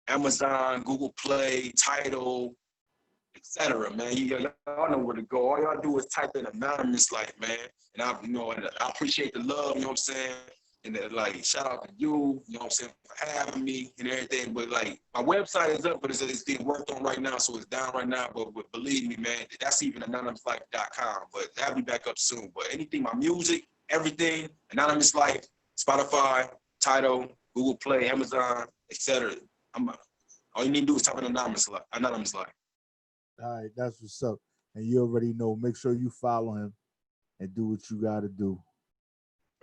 Amazon, Google Play, Tidal, etc. Man, y'all know where to go. All y'all do is type in Anonymous Life, man. And I appreciate the love, you know what I'm saying? And like, shout out to you, you know what I'm saying, for having me and everything. But like, my website is up, but it's being worked on right now, so it's down right now. But believe me, man, that's even anonymouslife.com. But that'll be back up soon. But anything, my music, everything, Anonymous Life, Spotify, Tidal, Google Play, Amazon, etc. All you need to do is type in Anonymous Life. Anonymous Life. All right, that's what's up. And you already know, make sure you follow him and do what you got to do.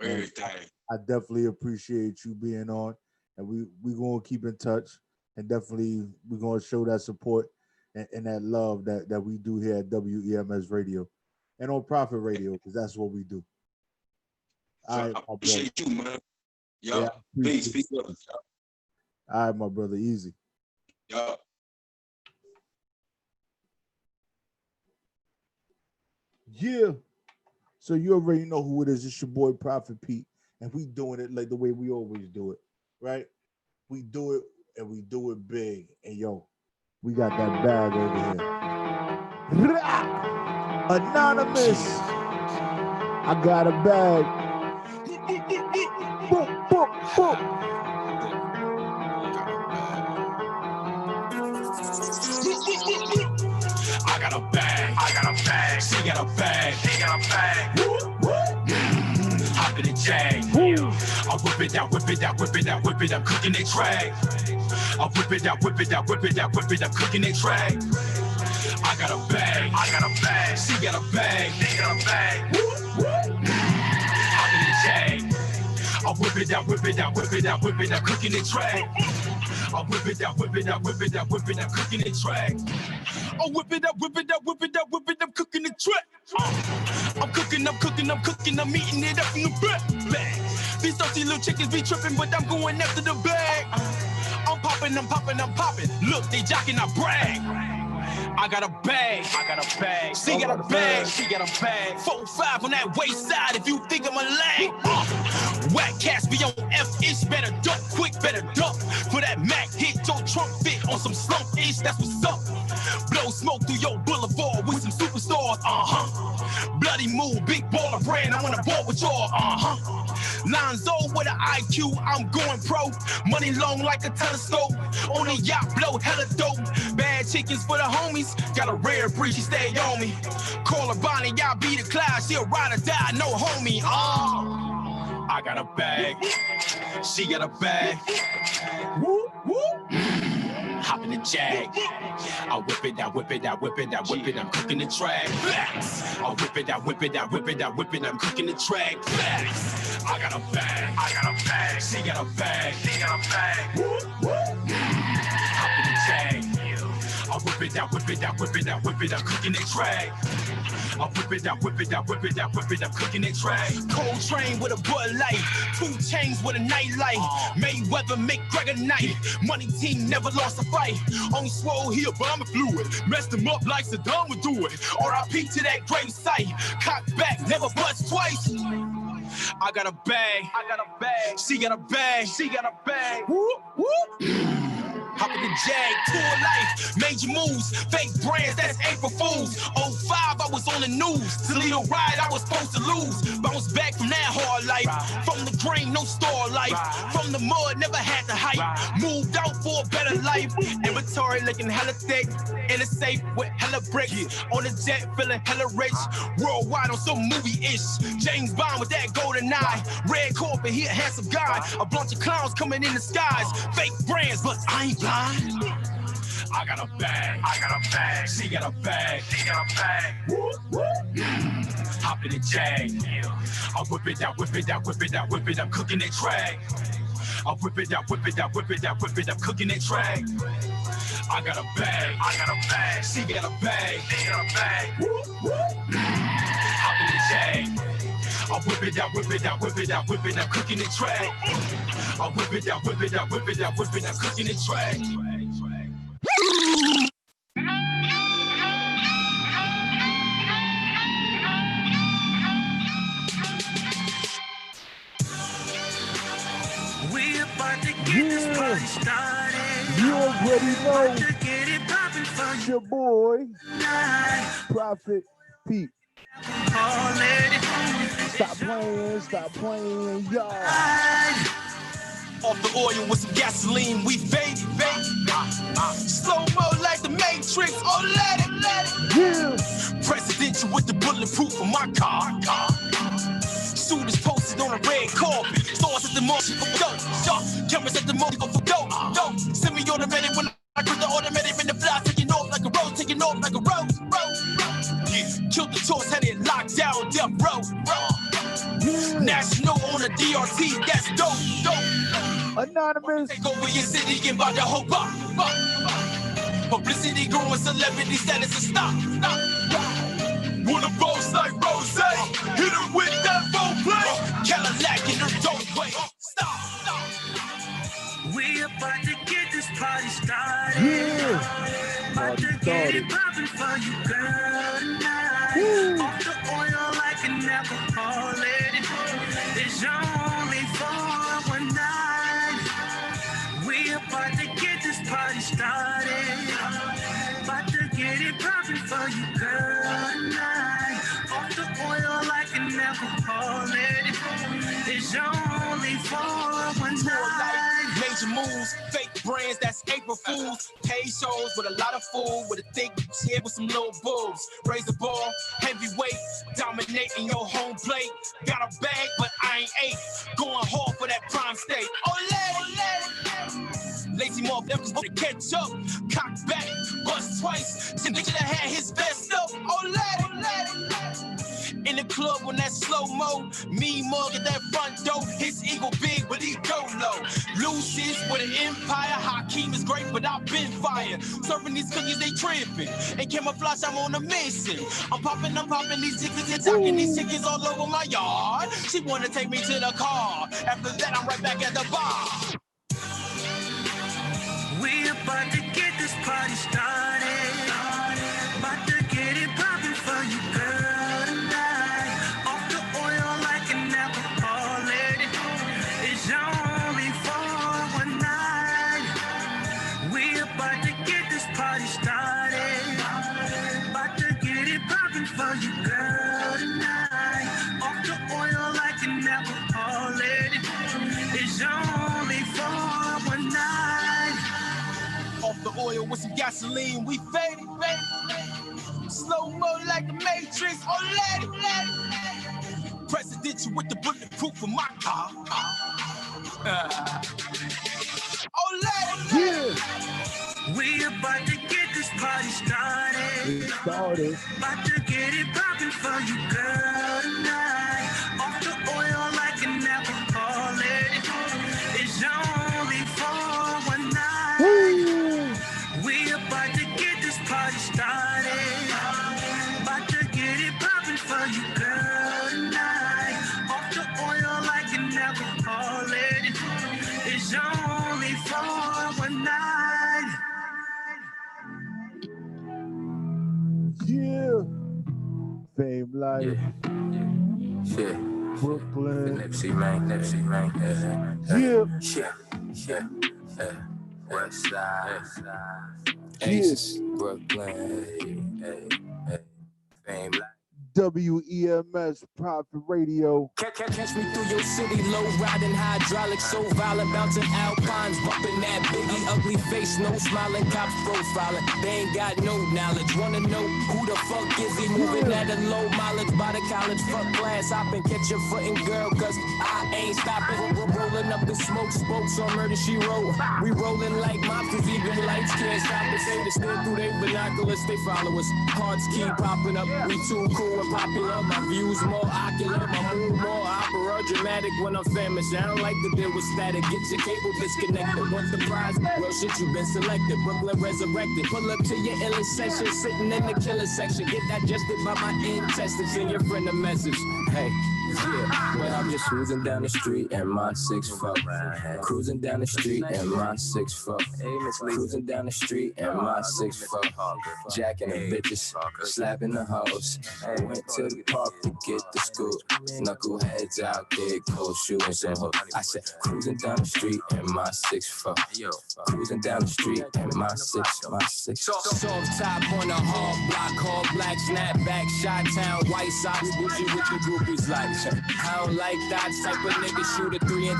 Everything. I definitely appreciate you being on, and we going to keep in touch, and definitely we're going to show that support and that love that we do here at WEMS Radio and on Prophet Radio, because that's what we do. I appreciate you, man. Yeah. Peace up. All right, my brother, easy. Yeah. Yeah. So you already know who it is. It's your boy Prophet Pete, and we doing it like the way we always do it, right? We do it and we do it big. And yo, we got that bag over here. Rah! Anonymous. I got a bag. Boom, boom, boom. I got a bag, I got a bag, she got a bag, she got a bag. Hop in the jag. I whip it out, whip it out, whip it out, whip it out, cooking it drag. I whip it out, whip it out, whip it out, whip it out, cooking it drag. I got a bag, I got a bag, she got a bag, she got a bag. Hop in the jag. I whip it out, whip it out, whip it out, whip it out, cooking it drag. I whip it out, whip it out, whip it out, whip it out, cooking it drag. I whip it up, whip it up, whip it up, whip it up, cooking the track. I'm cooking, I'm cooking, I'm cooking, I'm eating it up in the bag. These salty little chickens be tripping, but I'm going after the bag. I'm popping, I'm popping, I'm popping. Look, they jocking, I brag. I got a bag, I got a bag. She got a bag, she got a bag. 4-5 on that waist side if you think I'm a lag. Whack cats be on F-ish, better duck, quick, better duck. For that Mac hit your trunk fit on some slump-ish, that's what's up. Blow smoke through your boulevard with some superstars, Bloody move, big baller brand, I wanna ball with y'all, Lonzo with an IQ, I'm going pro. Money long like a telescope. On a yacht, blow hella dope. Bad chickens for the homies. Got a rare breed, she stay on me. Call her Bonnie, y'all be the class. She'll ride or die, no homie. I got a bag. She got a bag. Woo, woo. Hop in the jag. I whip it out, whip it out, whip it out, whip it, I'm cooking the track. I whip it out, whip it out, whip it out, whip it, I'm cooking the track. I got a bag, I got a bag, she got a bag, she got a bag. Hop in the jag. I whip it out, whip it out, whip it out, whip it, I'm cooking the track. I whip it out, whip it out, whip it out, whip it, I'm cooking it track. Cold train with a Bud Light, 2 chains with a nightlight. Mayweather, McGregor night. Money team never lost a fight. Only swole here, but I'm a fluid. Messed him up like Saddam would do it. R.I.P. to that great sight. Cock back, never bust twice. I got a bag, I got a bag. She got a bag, she got a bag. Whoop, whoop. Hop in the jag, tour life, major moves, fake brands, that's April Fools. 05, I was on the news. Toledo ride, I was supposed to lose. Bounce back from that hard life. From the green, no store life. From the mud, never had the hype. Moved out for a better life. Inventory looking hella thick. In a safe with hella bricks. On the jet, feeling hella rich. Worldwide on some movie-ish. James Bond with that golden eye. Red carpet, he a handsome guy. A bunch of clowns coming in the skies. Fake brands, but I ain't blind. I got a bag, I got a bag, she got a bag, she got a bag. Woo, woo. Hop in the jag. I whip it out, whip it out, whip it out, whip it, I'm cooking it drag. I whip it out, whip it out, whip it out, whip it, I'm cooking it drag. I got a bag, I got a bag, she got a bag, she got a bag. Woo, woo. Hop in the jag. I whip it out, whip it out, whip it out, whip it, I'm cooking it drag. I whip it out, whip it out, whip it out, whip it, I'm cooking it drag. We about to get this party started. You already know. About to get it poppin' for It's you your boy, tonight. Prophet Pete. All it. Stop playing, y'all. Off the oil with some gasoline, we fade. Slow-mo like the Matrix, oh let it. Yeah. Presidential with the bulletproof of my car. Shooters posted on a red carpet. Stores at the mall, cameras at the mall, for go. Semi-automatic when I put the automatic in the fly, taking off like a rose, taking off like a rose. Yeah. Killed the choice, had it locked down, death row. Yeah. National on the DRT, that's dope. Anonymous. Take over your city and buy the whole bar. Publicity growing, celebrity status to stop. Wanna boast like Rose, hit her with that full play. Cadillac in her dope way. Stop. We about to get this party started. Yeah. About to get it poppin' for you, girl, tonight. Off the oil like an alcoholic. It's your only started. About to get it poppin' for you, girl, tonight. Off the oil like an alcohol, it's only for one night. Major moves, fake brands, that's April Fools. Pay shows with a lot of food, with a thick head with some little boobs. Raise the ball, heavyweight, dominating your home plate. Got a bag, but I ain't ate. Going hard for that prime state. Ole! Lazy motherfuckers wanna catch up. Cock back, bust twice. Since they should've had his vest up. Ole! In the club on that slow-mo, me mug at that front door. His ego big, but he go low. Lucius with an empire. Hakeem is great, but I've been fired. Serving these cookies, they tripping. And camouflage, I'm on a mission. I'm popping these tickets and talking these chickens all over my yard. She wanna take me to the car. After that, I'm right back at the bar. We about to get this party started. About to get it poppin' for you, girl, tonight. Off the oil like an alcohol, it's only for one night. We about to get this party started. About to get it poppin' for you, girl, tonight. Off the oil like an alcohol, it's only for one night. Off the oil with some gasoline, we faded, slow-mo like the Matrix, oh let it. Presidential with the bulletproof for my car. Oh let it. We about to get this party started. About to get it poppin' for you, girl, tonight. Off the oil like an alcohol, it's only for one night. We about to get this party started. About to get it poppin' for you, girl, tonight. Off the oil like an alcohol, it's only for one night. Yeah. Fame Life. Yeah. Brooklyn. Nipsey, man. Yeah. West side. Aces, Brooklyn. Hey. Fame Life. WEMS Prophet Radio. Catch me through your city, low riding hydraulic, so violent, bouncing alpines, bumping that biggie, ugly face, no smiling, cops profiling. They ain't got no knowledge. Wanna know who the fuck is he? Moving at a low mileage by the college, fuck class hopping, catch your footing, girl, cause I ain't stopping. We're rolling up the smoke, spokes on Murder She Wrote. We rolling like mobsters, even lights can't stop us. Ain't to stare through they binoculars, they follow us. Cards keep popping up, we too cool and popular. My views more ocular, my mood more opera, dramatic when I'm famous. I don't like to deal with static. Get your cable disconnected. Want the prize? Well, shit, you been selected. Brooklyn resurrected. Pull up to your illest session, sitting in the killer section. Get digested by my intestines. Send your friend a message. Hey. Yeah, but I'm just cruising down the street and my 6'4". Cruising down the street and my 6'4". Cruising down the street and my 6'4". Jacking the bitches, slapping the hoes. Went to the park to get the scoop. Knuckleheads out there, cold shooting some hoes. I said, cruising down the street and my 6'4". Cruising down the street and my 6'4". Soft top on a hard block, hard black snapback, shot town, white socks, Gucci with the groupies like. I don't like that type of nigga, shoot a 3 and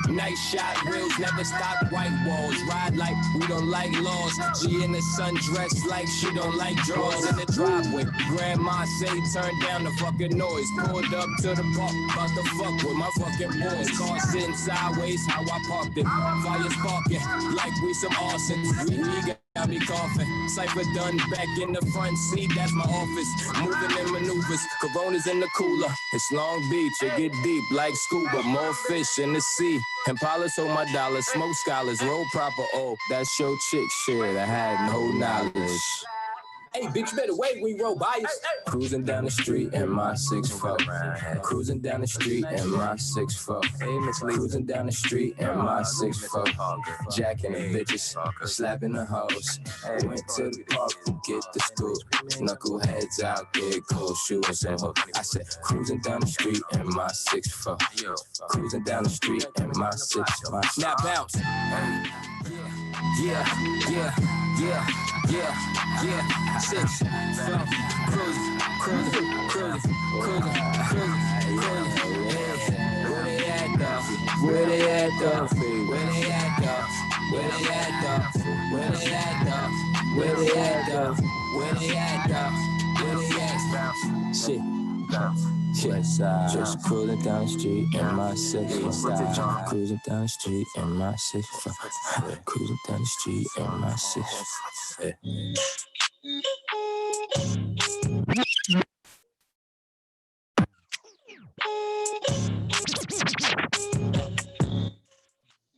10. Nice shot, wheels never stop, white walls. Ride like we don't like laws. She in the sun dressed like she don't like drawers in the driveway. Grandma say turn down the fucking noise. Pulled up to the park, about to fuck with my fucking boys. Car sitting sideways, how I parked it. Fire sparking like we some arsons. We got me coughing. Cypher done back in the front seat, that's my office. Moving in maneuvers, Coronas in the cooler. It's Long Beach, it get deep like scuba. More fish in the sea. Impalas hold my dollars, smoke scholars, roll proper. Oh, that's your chick shit, I had no knowledge. Hey, bitch, better wait, we roll by us. Cruising down the street in my 6'4". Cruising down the street in my 6'4". Cruising down the street in my 6'4". Jacking the bitches, slapping the hoes. Went to the park to get the scoop. Knuckleheads out there, cold shooting some hoes. I said, cruising down the street in my 6'4". Cruising down the street in my 6'4". Now bounce. Yeah. 6, 5, cruising. Where they at though? Where they at though? Where they at though? Where they at though? Where they at though? Where they at though? Where they at though? Where they at though? Shit. Just cruising down the street in my 6. Cruising down the street in my 6. Cruising down the street in my 6.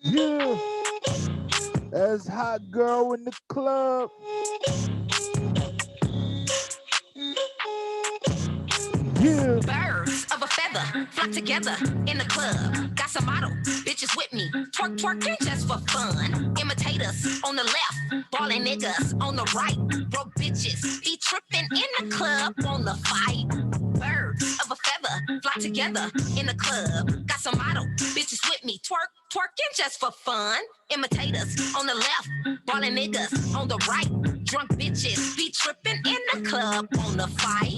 Yeah, that's hot girl in the club. Yeah. Birds of a feather flock together in the club. Got some model bitches with me, twerking just for fun. Imitators on the left, ballin' niggas on the right. Broke bitches be tripping in the club on the fight. Birds of a feather flock together in the club. Got some model bitches with me, twerking just for fun. Imitators on the left, ballin' niggas on the right. Drunk bitches be tripping in the club on the fight.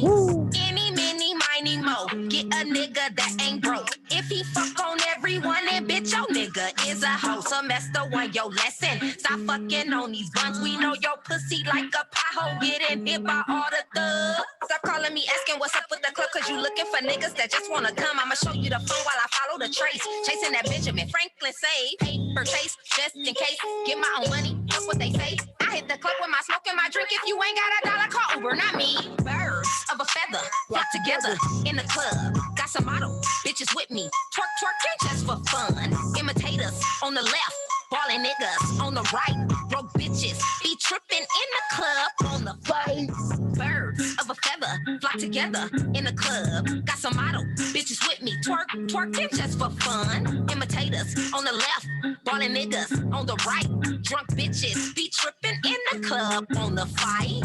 Any, mini, miny, mo. Get a nigga that ain't broke. If he fuck on everyone, then bitch, your nigga is a hoe. Semester 1, your lesson. Stop fucking on these buns. We know your pussy like a pothole. Getting hit by all the thugs. Stop calling me asking what's up with the club, cause you looking for niggas that just wanna come. I'ma show you the phone while I follow the trace. Chasing that Benjamin Franklin save. Paper chase, just in case. Get my own money, fuck what they say. I hit the club with my smoke and my drink. If you ain't got a dollar, call Uber, not me. Birds of a feather flock together in the club. Got some model bitches with me, twerking just for fun. Imitators on the left, ballin' niggas on the right. Broke bitches be tripping in the club on the fight. Birds of a feather flock together in the club. Got some model bitches with me, twerking just for fun. Imitators on the left, ballin' niggas on the right. Drunk bitches be tripping in the club on the fight.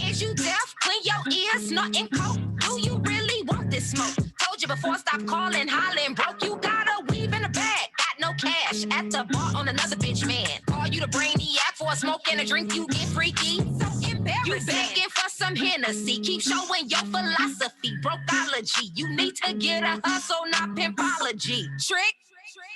Is you deaf? Clean your ears, snorting coke. Do you really want this smoke? Told you before, stop calling, hollering, broke. You gotta weave in the bag. Got no cash at the bar on another bitch man. Call you the brainiac for a smoke and a drink. You get freaky. So embarrassing. You begging for some Hennessy. Keep showing your philosophy. Brokeology. You need to get a hustle, not pimpology. Trick.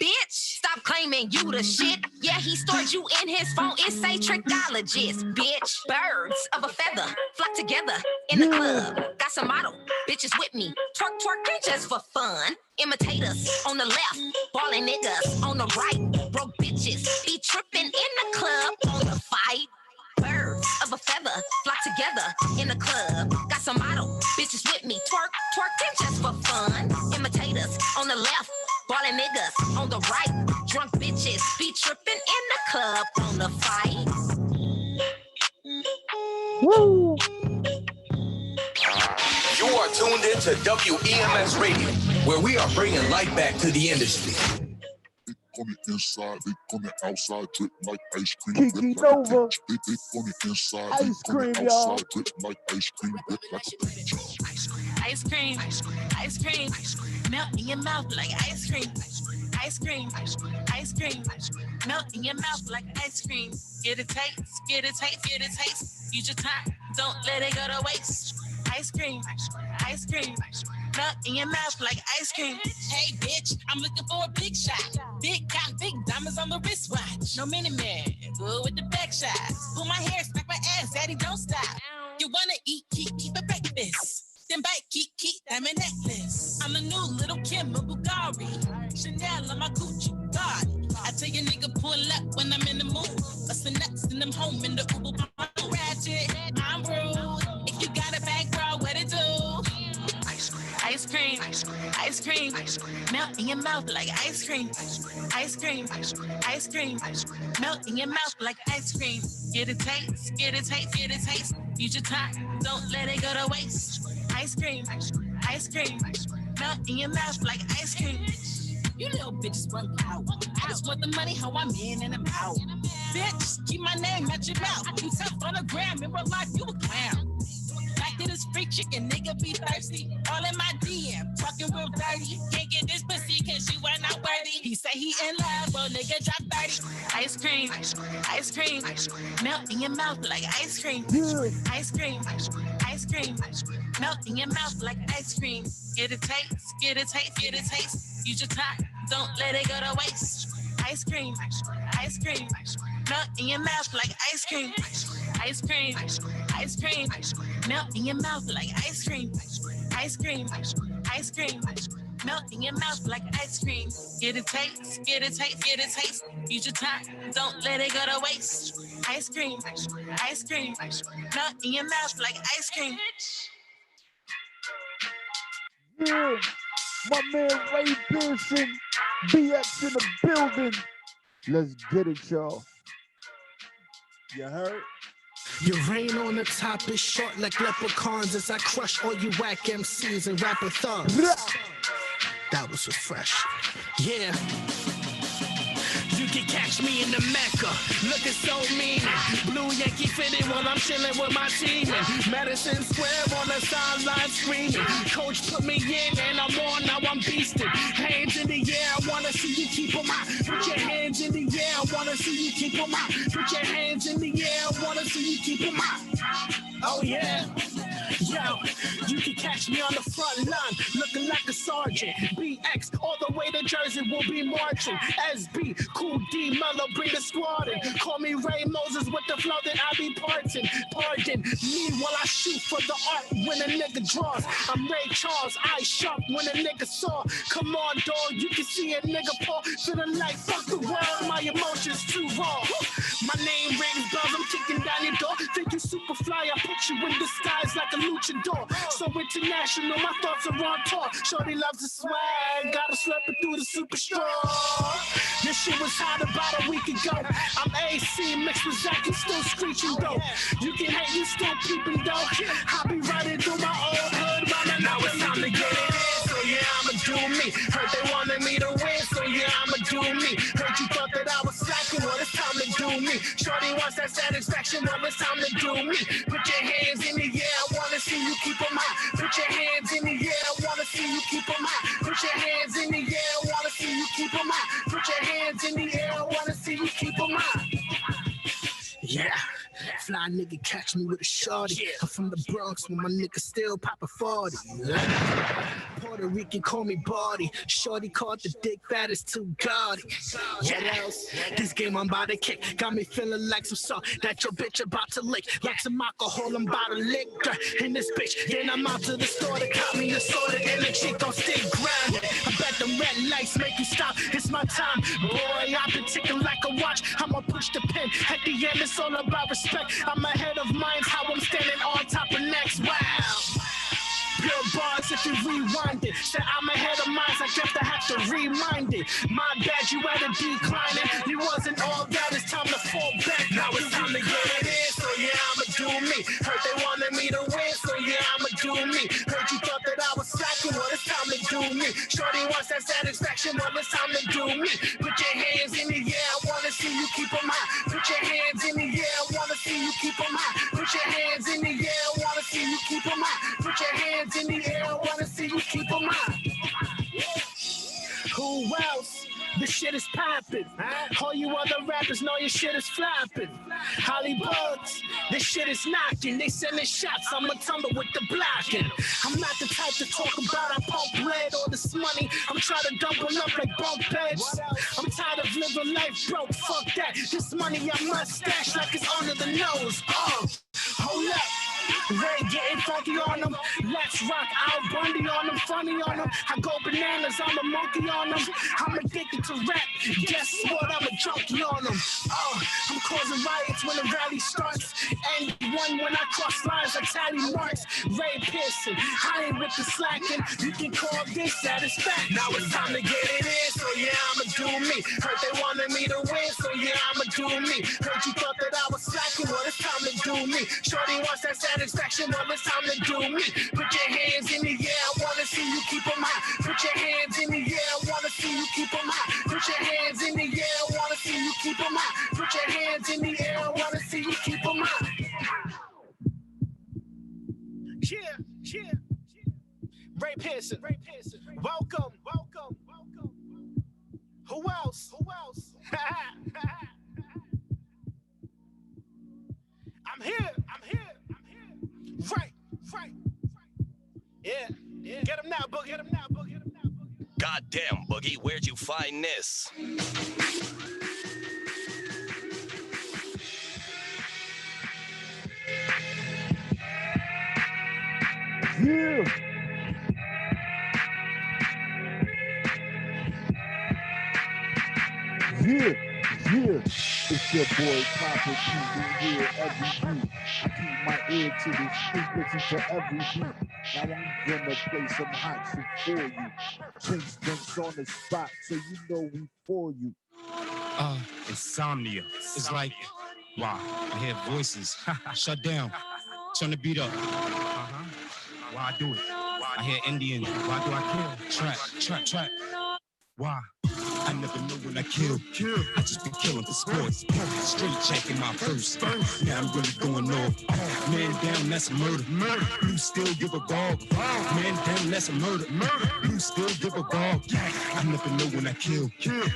Bitch, stop claiming you the shit. Yeah, he stored you in his phone. It say trichologist, bitch. Birds of a feather flock together in the club. Got some model bitches with me, twerking just for fun. Imitators on the left, ballin' niggas on the right. Broke bitches be tripping in the club on the fight. Birds of a feather flock together in the club. Got some model bitches with me, twerking just for fun. Imitators on the left, ballin' niggas on the right. Drunk bitches be tripping in the club on the fight. Woo. You are tuned in to WEMS Radio, where we are bringing life back to the industry. On the inside, they on the outside, drip like ice cream. Kiki Nova. They on the inside, Ice they cream, on the y'all. outside, drip like ice cream, whip like a peach. Ice cream, ice cream, melt in your mouth like ice cream. Ice cream, ice cream, melt in your mouth like ice cream. Get a taste, get a taste, get a taste. Use your time, don't let it go to waste. Ice cream, melt in your mouth like ice cream. Hey bitch, I'm looking for a big shot. Big cock, big diamonds on the wristwatch. No mini man, good with the back shots. Pull my hair, smack my ass, daddy don't stop. You wanna eat, keep for breakfast. Then bite, keep diamond necklace. I'm the new little Kim of Bulgari. Chanel on my Gucci, God. I tell your nigga pull up when I'm in the mood. Bustin' nuts and I'm home in the Uber. I'm ratchet, I'm rude. If you got a bag, bro, what it do? Ice cream, ice cream, melt in your mouth like ice cream. Ice cream, melt in your mouth like ice cream. Get a taste, get a taste, get a taste. Use your time, don't let it go to waste. Ice cream, melt in your mouth like ice cream. You little bitches want power. I just want the money, how I'm in and I'm out. Bitch, keep my name at your mouth. You tough on the gram, in real life, you a clown. Back to this free chicken, nigga be thirsty. All in my DM, talking real dirty. Can't get this pussy, cause bitch, you are not worthy. He say he in love, well, nigga, drop 30. Ice cream, ice cream, melt in your mouth like ice cream. Ice cream, ice cream, melt in your mouth like ice cream. Get a taste, get a taste, get a taste. Use your tongue, don't let it go to waste. Ice cream, ice cream, melt in your mouth like ice cream. Ice cream, ice cream, melt in your mouth like ice cream. Ice cream, ice cream, melt in your mouth like ice cream. Get a taste, get a taste, get a taste. Use your tongue, don't let it go to waste. Ice cream, ice cream, melt in your mouth like ice cream. Yeah, my man Ray Pearson, BX in the building. Let's get it, y'all. You heard? Your reign on the top is short like leprechauns as I crush all you whack MCs and rapper thugs. That was refreshing. Yeah. You can catch me in the Mecca, looking so mean. Blue Yankee fitted while I'm chilling with my team. And Madison Square on the sideline screaming. Coach put me in and I'm on, now I'm beasting. Hands in the air, I wanna see you keep them high. Put your hands in the air, I wanna see you keep them high. Put your hands in the air, I wanna see you keep them high. Oh yeah. Yo, you can catch me on the front line, looking like a sergeant. BX, all the way to Jersey, will be marching. SB, Cool D, Mellow, bring the squad in. Call me Ray Moses with the flow that I be parting. Pardon me while I shoot for the art when a nigga draws. I'm Ray Charles, eyes sharp when a nigga saw. Come on, dog, you can see a nigga paw. Feeling like fuck the world, my emotions too raw. My name rings bells, I'm kicking down your door. Think you super fly, I put you in disguise like a luchador. So international, my thoughts are on tour. Shorty loves the swag, gotta slurp it through the super straw. This shit was hot about a week ago. I'm AC mixed with Zach and still screeching though. You can hate, you still peeping though. I be riding through my old hood, running. Now it's time to get it in, so yeah, I'ma do me. Heard they wanted me to win, so yeah, I'ma do me. Heard you thought that I was slacking, well it's time to do me. Shorty wants that satisfaction, well it's time to do me. Put your hands in the air, I wanna see you keep them high. Put your hands in the air, I wanna see you keep them high. Put your hands in the air, I wanna see you keep them high. Put your hands in the air, I wanna see you keep them high. Yeah. Fly nigga catch me with a shorty. I'm from the Bronx when my nigga still pop a 40. Puerto Rican call me Barty. Shorty called the dick that is too gaudy. What else? This game I'm about to kick got me feeling like some salt that your bitch about to lick. Like some alcohol I'm about to lick in this bitch. Then I'm out to the store to cop me a soda and the chick gon' stick grinding. I bet the red lights make you stop. It's my time, boy. I've been ticking like a watch. I'ma push the pin. At the end, it's all about respect. I'm ahead of mine, how I'm standing on top of next. Wow. Pure bars if you rewind it. Said I'm ahead of mine, I guess I have to remind it. My bad, you had to decline it. You wasn't all that, it's time to fall back. Now it's time to get it in, so yeah, I'ma do me. Heard they wanted me to win, so yeah, I'ma do me. Heard you thought that I was slacking, well, it's time to do me. Shorty wants that satisfaction, well, it's time to do me. Put your hands in the air, I wanna see you keep them high. Put your hands in the air, I wanna see you keep them high. Put your hands in the air, I wanna see you keep them high. Put your hands in the air, I wanna see you keep them high. Who else? This shit is poppin'. All you other rappers know your shit is flopping. Hollybugs, this shit is knocking. They sending shots, I'ma tumble with the blocking. I'm not the type to talk about I pump lead or this money. I'm trying to double up like bump heads. I'm tired of living life broke, fuck that. This money I must stash like it's under the nose. Hold up. Ray getting funky on them. Let's rock out Bundy on them, funny on them. I go bananas, I'm a monkey on them. I'm addicted to rap. Guess what? I'm a junkie on them. I'm causing riots when the rally starts. And one when I cross lines, I tally marks. Ray Pearson, I ain't with the slacking. You can call this satisfaction. Now it's time to get it in, so yeah, I'ma do me. Heard they wanted me to win, so yeah, I'ma do me. Heard you thought that I was slacking, well, it's time to do me. Shorty wants that satisfaction, well, it's time to do me. Put your hands in the air, I wanna see you keep them high. Put your hands in the air, I wanna see you keep them high. Put your hands in the air, I wanna see you keep them high. Put your hands in the air, I wanna see you keep them high. Yeah. Ray Pearson, welcome. Who else? I'm here. Right. Yeah. Get him now, Boogie. Goddamn, Boogie, where'd you find this? Yeah. It's your boy Papa P. We hear every beat. I keep my ear to the street, listen to every beat. Now I'm gonna play some hot shit for you. Chynxx drinks on the spot, so you know we for you. Insomnia. It's like, wow, I hear voices. Shut down. Turn the beat up. Why I do it? I hear Indian. Why do I kill? Trap. Why? I never know when I kill. I just be killing for sports. Straight checking my first. Now I'm really going off. Man down, that's a murder. You still give a ball. Man down, that's a murder. You still give a ball. I never know when I kill.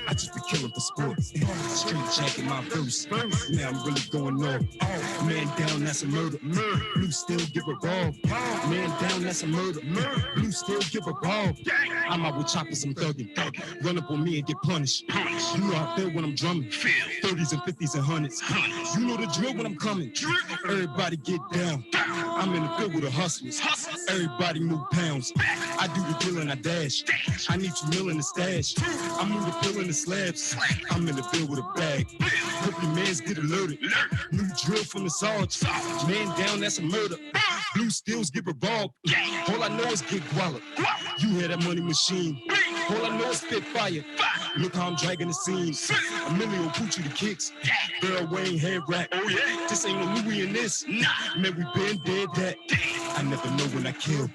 I just be killing for sports. Straight checking my first. Now I'm really going off. Man down, that's a murder. You still give a ball. Man down, that's a murder. You still give a ball. I'm out with choppers, I'm thugging. Run up on me and get punished. You know how I feel when I'm drumming. 30s and 50s and 100s. You know the drill when I'm coming. Everybody get down. I'm in the field with the hustlers. Everybody move pounds. I do the deal and I dash. I need 2 mil in the stash. I move the pill in the slabs. I'm in the field with a bag. Hope your mans get alerted. New drill from the Sarge. Man down, that's a murder. Blue stills get revolved. All I know is get guala. You hear that money machine. All I know is spit fire. Look how I'm dragging the scene. Emilio Pucci the kicks. Girl Wayne head rap. Oh yeah. This ain't no Louis in this. Nah. Man, we been dead that. I never know when I kill.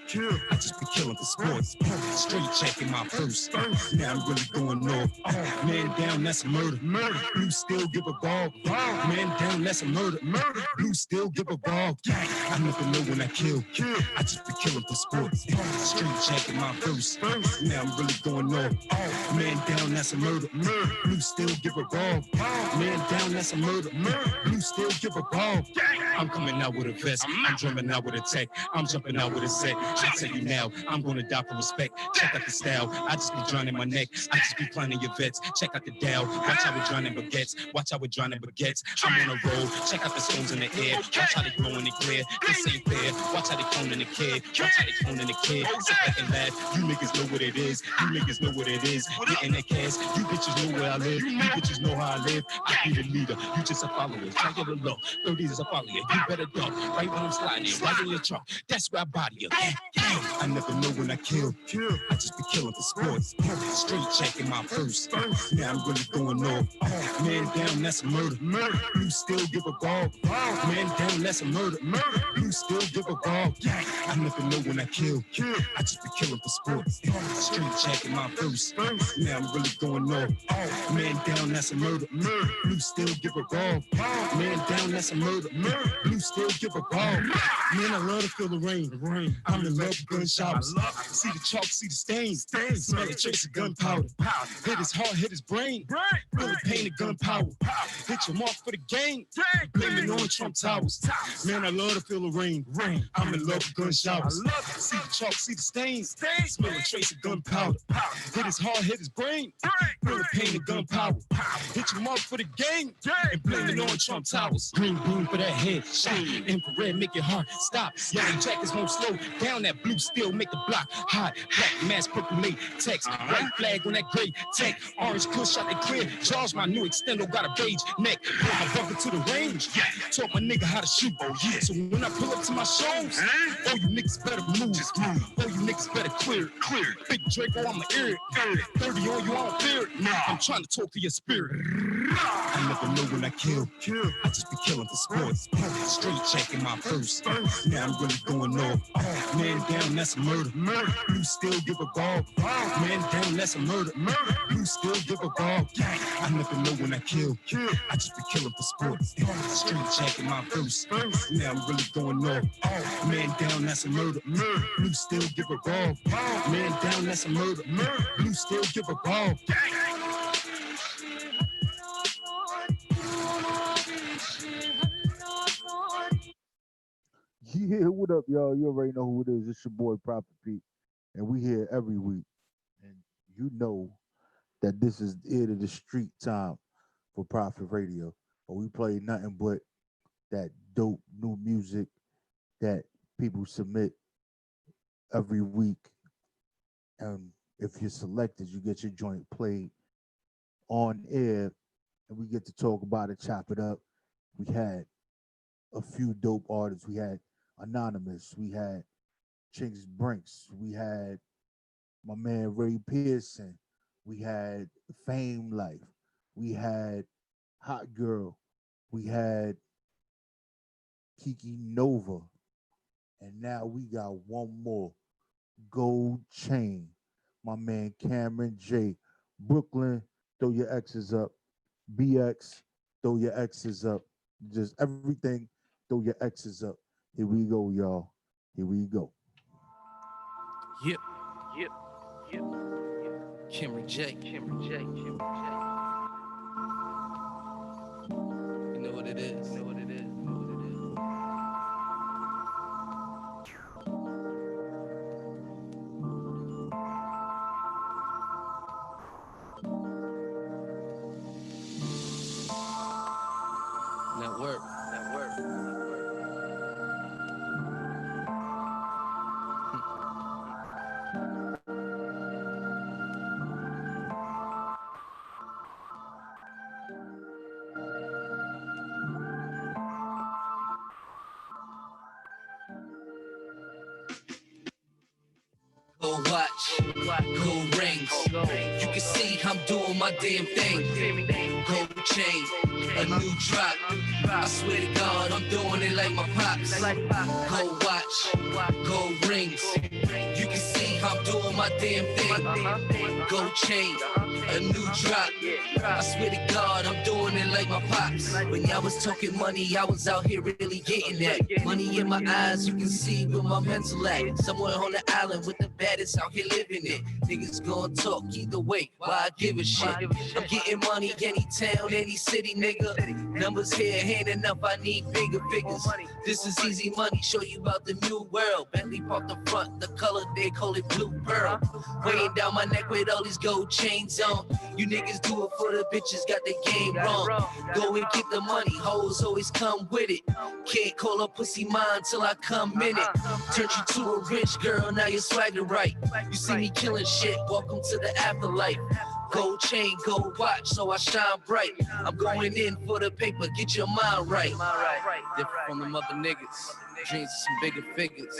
I just be killing for sports. Straight checking my first. Now I'm really going off. Man down, that's a murder. You still give a ball. Man down, that's a murder. You still give a ball. I never know when I kill. I just be killing for sports. Straight checking my first. Now I'm really going off. Man down, that's a murder. You still give a ball. Man down, that's a murder. You still give a ball. I'm coming out with a vest. I'm drumming out with a tech. I'm jumping out with a set. I tell you now, I'm gonna die for respect. Check out the style. I just be drowning my neck. I just be planning your vets. Check out the dial. Watch how we're drowning baguettes. Watch how we're drowning baguettes. I'm on a roll. Check out the stones in the air. Watch how they glowing and clear. This ain't fair. Watch how they cloning the kid. Watch how they cloning the kid. Sit back and laugh. You niggas know what it is. You niggas know what it is. Getting that cash. You bitches know where I live. You bitches know how I live. I be the leader. You just a follower. Try get it low. 30s is a follower. You better duck. Right when I'm sliding. Right in your trunk. That's where I body you. I never know when I kill. I just be killing for sports. Straight checking my first. Now I'm really going off. Man down, that's a murder. You still give a ball. Man down, that's a murder. You still give a ball. I never know when I kill. I just be killing for sports. Straight checking my first. Now I'm really going off. Man down, that's a murder. You still give a ball. Man down, that's a murder. You still give a ball. Man, I love to feel the rain. I'm in love with gun showers. See the chalk, see the stains. Smell the trace of gunpowder. Hit his heart, hit his brain. Feel the pain of gunpowder. Hit your mark for the game. Blame it on Trump Towers. Man, I love to feel the rain. I'm in love with gun showers. See the chalk, see the stains. Smell the trace of gunpowder. Hit his heart, hit his brain. Feel the pain of gunpowder. Hit your mark for the game. And blame it on Trump Towers. Green beam for that head shot. Infrared make your heart stop. Yellow jackets won't slow down, that blue steel make the block hot. Black mask percolate text. White flag on that gray tech. Orange kush out the clear. Charge my new extendo got a beige neck. Put my brother to the range. Taught my nigga how to shoot. So when I pull up to my shows, oh you niggas better move. Oh you niggas better clear. Big Draco, I'ma ear it. 30 on you, I don't fear it. I'm trying to talk to your spirit. I never know when I kill. I just be killing for sports. Straight checking my first. Now I'm really going off. Man down, that's a murder. You still give a ball. Man down, that's a murder. You still give a ball. I never know when I kill. I just be killing for sports. Straight checking my first. Now I'm really going off. Man down, that's a murder. You still give a ball. Man down, that's a murder. You still give a ball. Yeah, what up, y'all? You already know who it is. It's your boy Prophet Pete, and we here every week. And you know that this is it of the street time for Prophet Radio, but we play nothing but that dope new music that people submit every week. And if you're selected, you get your joint played on air, and we get to talk about it, chop it up. We had a few dope artists. We had Anonymous. We had Chynxx Brynxx. We had my man Ray Pearson. We had Fame Life. We had Hot Girl. We had Kiki Nova. And now we got one more. Gold Chain. My man Cameron J. Brooklyn, throw your X's up. BX, throw your X's up. Just everything, throw your X's up. Here we go, y'all. Here we go. Yep. Cameron J. You know what it is. Network. Go watch, go rings. You can see I'm doing my damn thing. Gold chain, a new drop. I swear to God, I'm doing it like my pops. Go watch, go rings. You can see I'm doing my damn thing. Gold chain, a new drop. I swear to God, I'm doing it like my pops. When y'all was talking money, I was out here really getting that. Money in my eyes, you can see where my mental at. Somewhere on the island with the baddest out here living it. Niggas gon' talk either way, why I give a shit? I'm getting money any town, any city, nigga. Numbers here ain't enough, I need bigger figures. This is easy money, show you about the new world. Bentley parked the front, the color they call it blue pearl. Weighing down my neck with all these gold chains on. You niggas do it for the bitches, got the game wrong. Go and get the money, hoes always come with it. Can't call a pussy mine till I come in it. Turned you to a rich girl, now you're swagger right. You see me killing shit, welcome to the afterlife. Gold chain, gold watch, so I shine bright. I'm going in for the paper, get your mind right. Different from them other niggas, dreams of some bigger figures.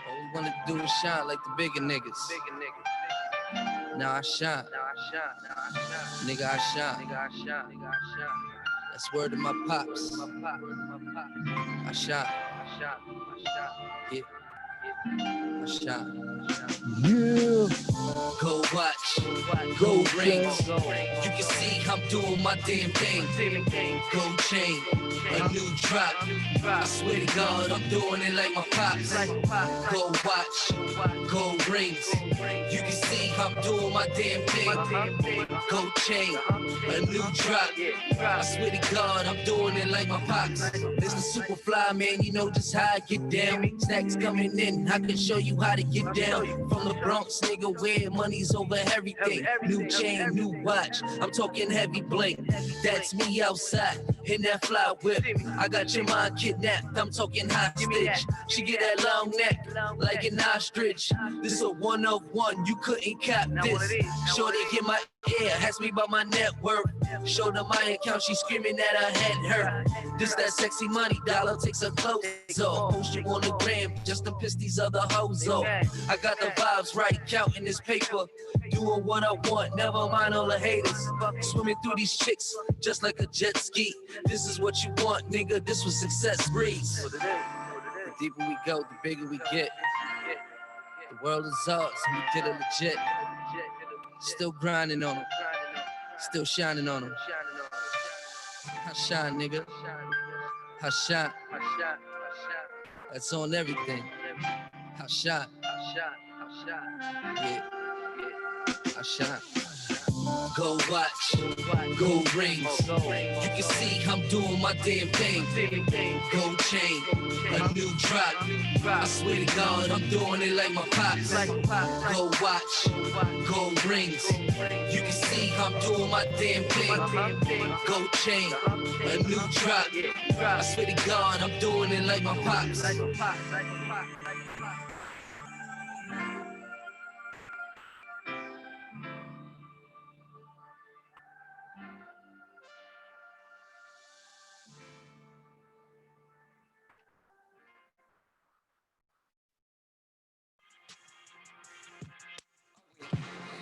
All we wanna do is shine like the bigger niggas. Now I shine, nigga I shine. That's word of my pops. I shine, yeah, I shine. Yeah. Go watch, go rings. You can see I'm doing my damn thing. Gold chain, a new drop. I swear to God, I'm doing it like my pops. Go watch, go rings. You can see I'm doing my damn thing. Gold chain, a new drop. I swear to God, I'm doing it like my pops. This is super fly, man, you know just how I get down. Stacks coming in, I can show you how to get down. From the Bronx, nigga, where money's over everything. New chain, new watch, I'm talking heavy bling. That's me outside, in that fly whip. I got your mind kidnapped, I'm talking hostage. She get that long neck, like an ostrich. This is a one of one, you couldn't cap this. Shorty get my ear, ask me about my net worth. Showed her my account, she screaming that I had her. This that sexy money, dollar takes her clothes off. Post you on the gram, just to piss these other hoes off. I got the vibes right, counting this paper. Doing what I want, never mind all the haters. Swimming through these chicks, just like a jet ski. This is what you want, nigga, this was success breeze. The deeper we go, the bigger we get. The world is ours, we did it legit. Still grinding on them, still shining on them. I shine, nigga. I shine. That's on everything. I shine. Yeah. I shine. Go watch, go Brynxx. You can see I'm doing my damn thing. Go chain, a new drop. I swear to God, I'm doing it like my pops. Go watch, go Brynxx. You can see I'm doing my damn thing. Go chain, a new drop. I swear to God, I'm doing it like my pops.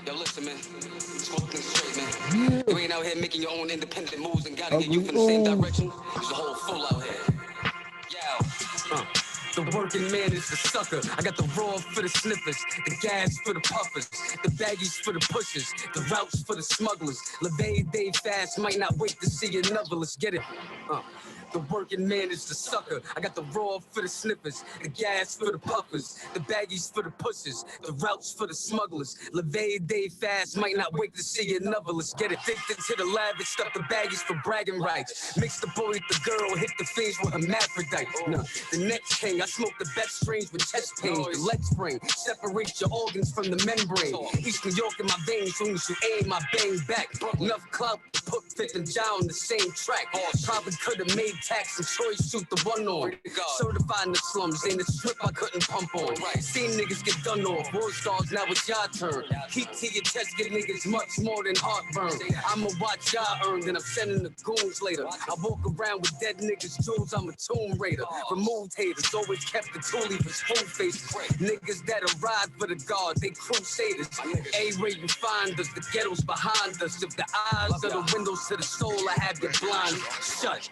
Yo, listen, man. Smoking straight, man. You ain't out here making your own independent moves and gotta get you from the same direction. There's a whole fool out here. Yo. The working man is the sucker. I got the raw for the sniffers, the gas for the puffers, the baggies for the pushers, the routes for the smugglers. LeVay day fast, might not wait to see another. Let's get it. The working man is the sucker. I got the raw for the sniffers, the gas for the puffers, the baggies for the pushers, the routes for the smugglers. LeVay day fast, might not wait to see another. Let's get addicted to the lavish stuff, the baggies for bragging rights. Mix the boy with the girl, hit the fiends with hermaphrodite. No, the next king, I smoke the best strains with chest pains. The leg spring, separate your organs from the membrane. East New York in my veins, soon as you aim, I bang back. Enough clout to put Fifth and John on the same track. Probably could have made tax and choice shoot the one on. Certified in the slums, ain't a strip I couldn't pump on. Seen niggas get done off, war stars, now it's your turn. Keep to your chest, get niggas much more than heartburn. I'ma watch y'all earn, then I'm sending the goons later. I walk around with dead niggas' jewels, I'm a tomb raider. Removed haters, always kept the toolie for full faces. Niggas that'll ride for the guard, they crusaders. A-where you find us, the ghetto's behind us. If the eyes are the windows to the soul, I have your blinds shut.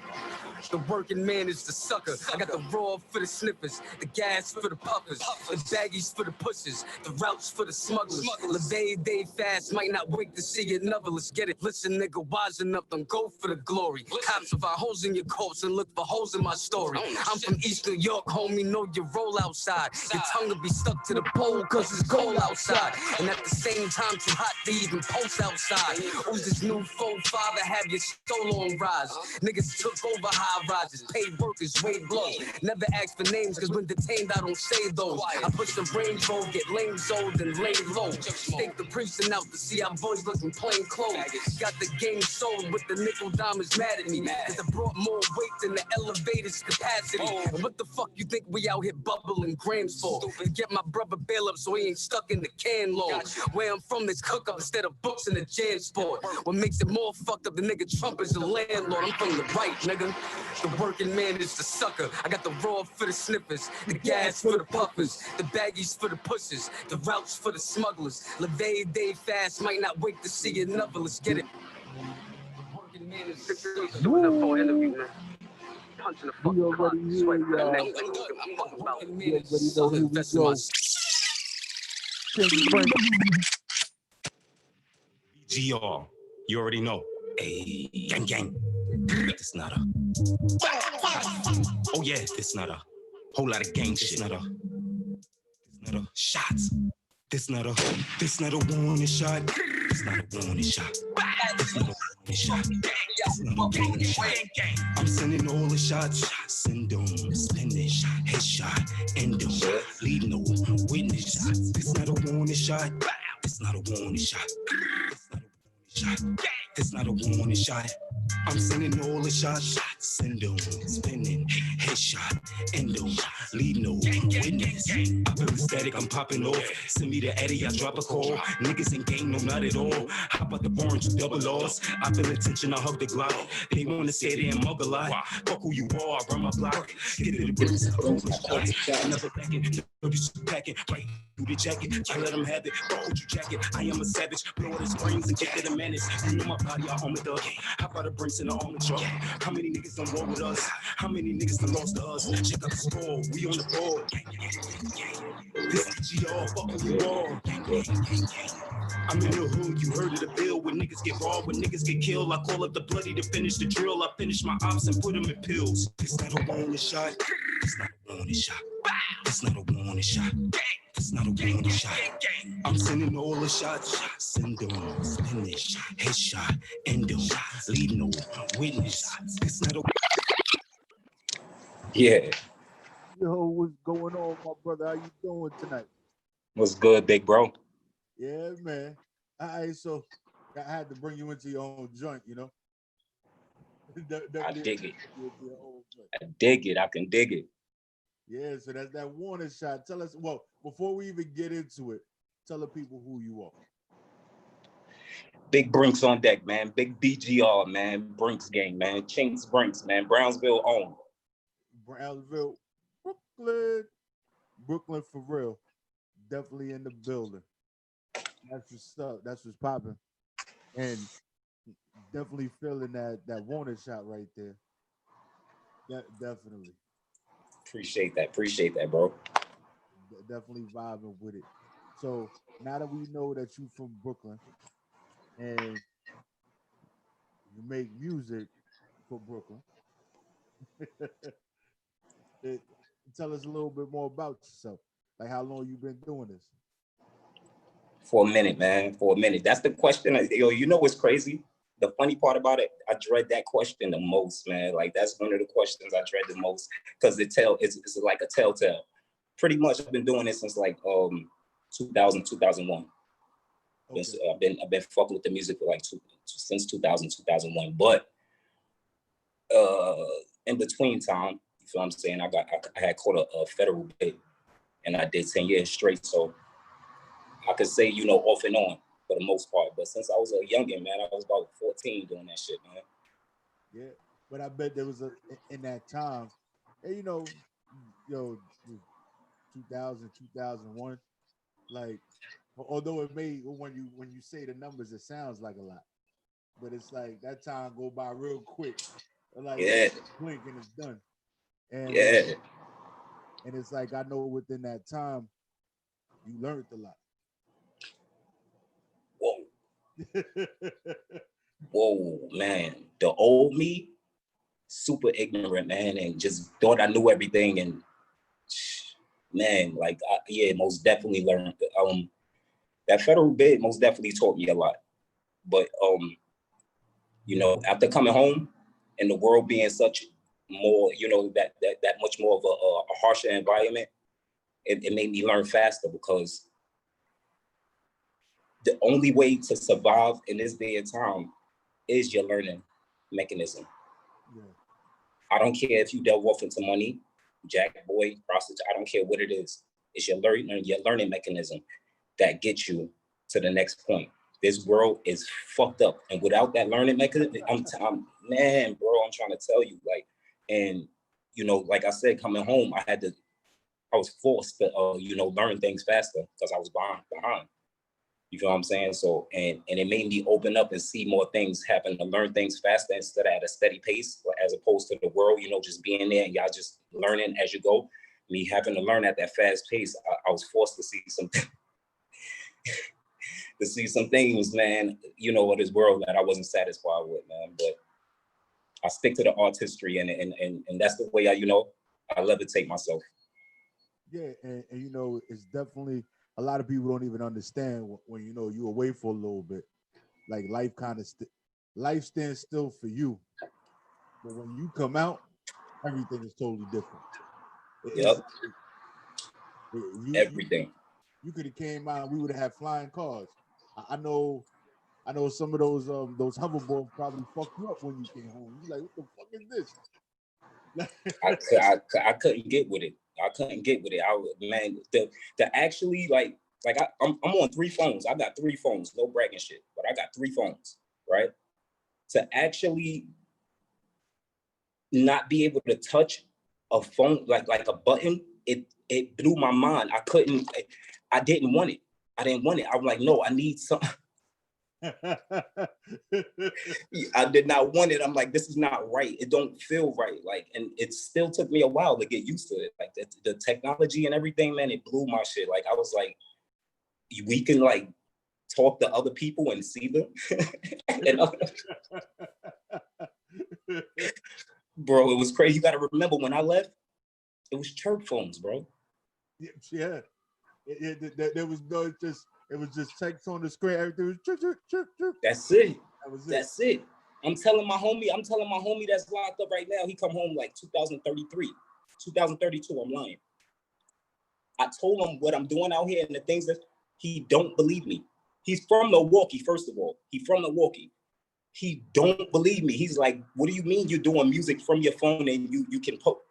The working man is the sucker. I got the raw for the sniffers, the gas for the puffers, the baggies for the pushers, the routes for the smugglers. LeVay day fast, might not wait to see another. Let's get it. Listen, nigga, wisen up, don't go for the glory. Cops will find holes in your corpse and look for holes in my story. I'm from East New York, homie, know you roll outside. Your tongue will be stuck to the pole cause it's cold outside. And at the same time, too hot to even post outside. Who's this new 4-5 have your stole on rise? Niggas took over high rises, paid workers, wage blows. Never ask for names, cause when detained, I don't say those. I push the range road, get lame sold, and lay low. Stake the precinct out to see our boys looking plain clothes. Got the game sold with the nickel diamonds mad at me, cause I brought more weight than the elevator's capacity. And what the fuck you think we out here bubbling grams for? To get my brother bail up so he ain't stuck in the can load. Where I'm from, it's cook up instead of books in the jam sport. What makes it more fucked up, the nigga Trump is the landlord. I'm from the right, nigga. The working man is the sucker. I got the raw for the sniffers, the gas for the puffers, the baggies for the pushers, the routes for the smugglers. LeVay day fast, might not wait to see another. Let's get it. The working man is the sucker. Doing up for an interview, man. Punching the fucking clock, sweating for the next. I'm fucking about the man is the sucker. Invest in my GR, you already know. Hey, gang, gang. This not a. Oh yeah, this not a whole lot of gang shit. This not a shots. This not a warning shot. This not a warning shot. This not a warning shot. This not a warning shot. I'm sending all the shots. Send them, spinning, headshot, end them, lead no witness. This not a warning shot. This not a warning shot. This not a warning shot. I'm sending all the shots. Send them, spinning, headshot, end them, lead no witness. I feel ecstatic, I'm popping off. Send me the Eddie, I drop a call. Niggas ain't gang, no, not at all. Hop out the orange, double loss. I feel attention, I hug the Glock. They wanna say they ain't mug a lot. Fuck who you are, I run my block. Get to the bricks, never packing, packing, right through the jacket. I let them have it, fuck with you jacket. I am a savage, blow the springs and get to the menace. You know my body, I own it up. How about the Brynxx in the armor truck? How many niggas done war with us? How many niggas done lost to us? Check out the score, we on the board. This is GR, fuck who you are. I'm in the hood, you heard of the bill. When niggas get raw, when niggas get killed, I call up the bloody to finish the drill. I finish my ops and put them in pills. It's not a warning shot. It's not a warning shot. It's not a warning shot. It's not a warning shot. I'm sending all the shots. Send them, finish, headshot, end them, leave no witness. It's not a. Yeah. Yo, what's going on, my brother? How you doing tonight? What's good, big bro? Yeah, man. All right, so I had to bring you into your own joint, you know? I dig it. I dig it. I can dig it. Yeah, so that's that warning shot. Tell us, well, before we even get into it, tell the people who you are. Big Brynxx on deck, man. Big BGR, man. Brynxx gang, man. Chynxx Brynxx, man. Brownsville owned. Brownsville, Brooklyn for real. Definitely in the building. That's what's up. That's what's popping. And definitely feeling that warning shot right there. Definitely. Appreciate that, bro. Definitely vibing with it. So now that we know that you from Brooklyn and you make music for Brooklyn, tell us a little bit more about yourself. Like how long you been doing this? For a minute, man. For a minute. That's the question. Yo, you know what's crazy? The funny part about it, I dread that question the most, man. Like that's one of the questions I dread the most because it's like a telltale. Pretty much I've been doing it since like 2000, 2001. Okay. I've been fucking with the music for like since 2000, 2001. But in between time, you feel what I'm saying? I had caught a federal bid and I did 10 years straight. So I could say, you know, off and on for the most part. But since I was a youngin', man, I was about 14 doing that shit, man. Yeah, but I bet there was in that time, and you know, 2000, 2001, like, although it may, when you say the numbers, it sounds like a lot, but it's like that time go by real quick. Like, yeah. Blink and it's done. And yeah. And it's like, I know within that time, you learned a lot. Whoa, man. The old me, super ignorant, man, and just thought I knew everything. And man, like, most definitely learned. That federal bid most definitely taught me a lot. But, you know, after coming home and the world being such more, you know, that much more of a harsher environment, it made me learn faster because the only way to survive in this day and time is your learning mechanism. Yeah. I don't care if you delve off into money, jack boy, prostitute, I don't care what it is. It's your learning mechanism that gets you to the next point. This world is fucked up. And without that learning mechanism, man, bro, I'm trying to tell you, like, and, you know, like I said, coming home, I was forced to, you know, learn things faster because I was behind. You feel what I'm saying? So, and it made me open up and see more things happen, to learn things faster instead of at a steady pace, as opposed to the world, you know, just being there and y'all just learning as you go. Me having to learn at that fast pace, I was forced to see some things, man, you know, of this world that I wasn't satisfied with, man. But I stick to the artistry and that's the way I levitate myself. Yeah, and you know, it's definitely, a lot of people don't even understand when you know you away for a little bit, like life kind of life stands still for you, but when you come out, everything is totally different. Everything. You could have came out, we would have had flying cars. I know some of those hoverboards probably fucked you up when you came home. You like, what the fuck is this? I couldn't get with it. Man, the actually like I'm on 3 phones. I got 3 phones, no bragging shit, but I got 3 phones, right? To actually not be able to touch a phone like a button, it blew my mind. I didn't want it. I'm like, no, I need something. I did not want it. I'm like, this is not right. It don't feel right. Like, and it still took me a while to get used to it. Like the technology and everything, man, it blew my shit. Like, I was like, we can like talk to other people and see them. Bro, it was crazy. You got to remember when I left, it was church phones, bro. Yeah. There was no, it was just text on the screen. Everything was chirp, chirp, chirp, chirp. That's it. That was it. That's it. I'm telling my homie that's locked up right now, he come home like 2033, 2032, I'm lying. I told him what I'm doing out here and the things that he don't believe me. He's from Milwaukee, first of all. He's from Milwaukee. He don't believe me. He's like, what do you mean you're doing music from your phone and you can post?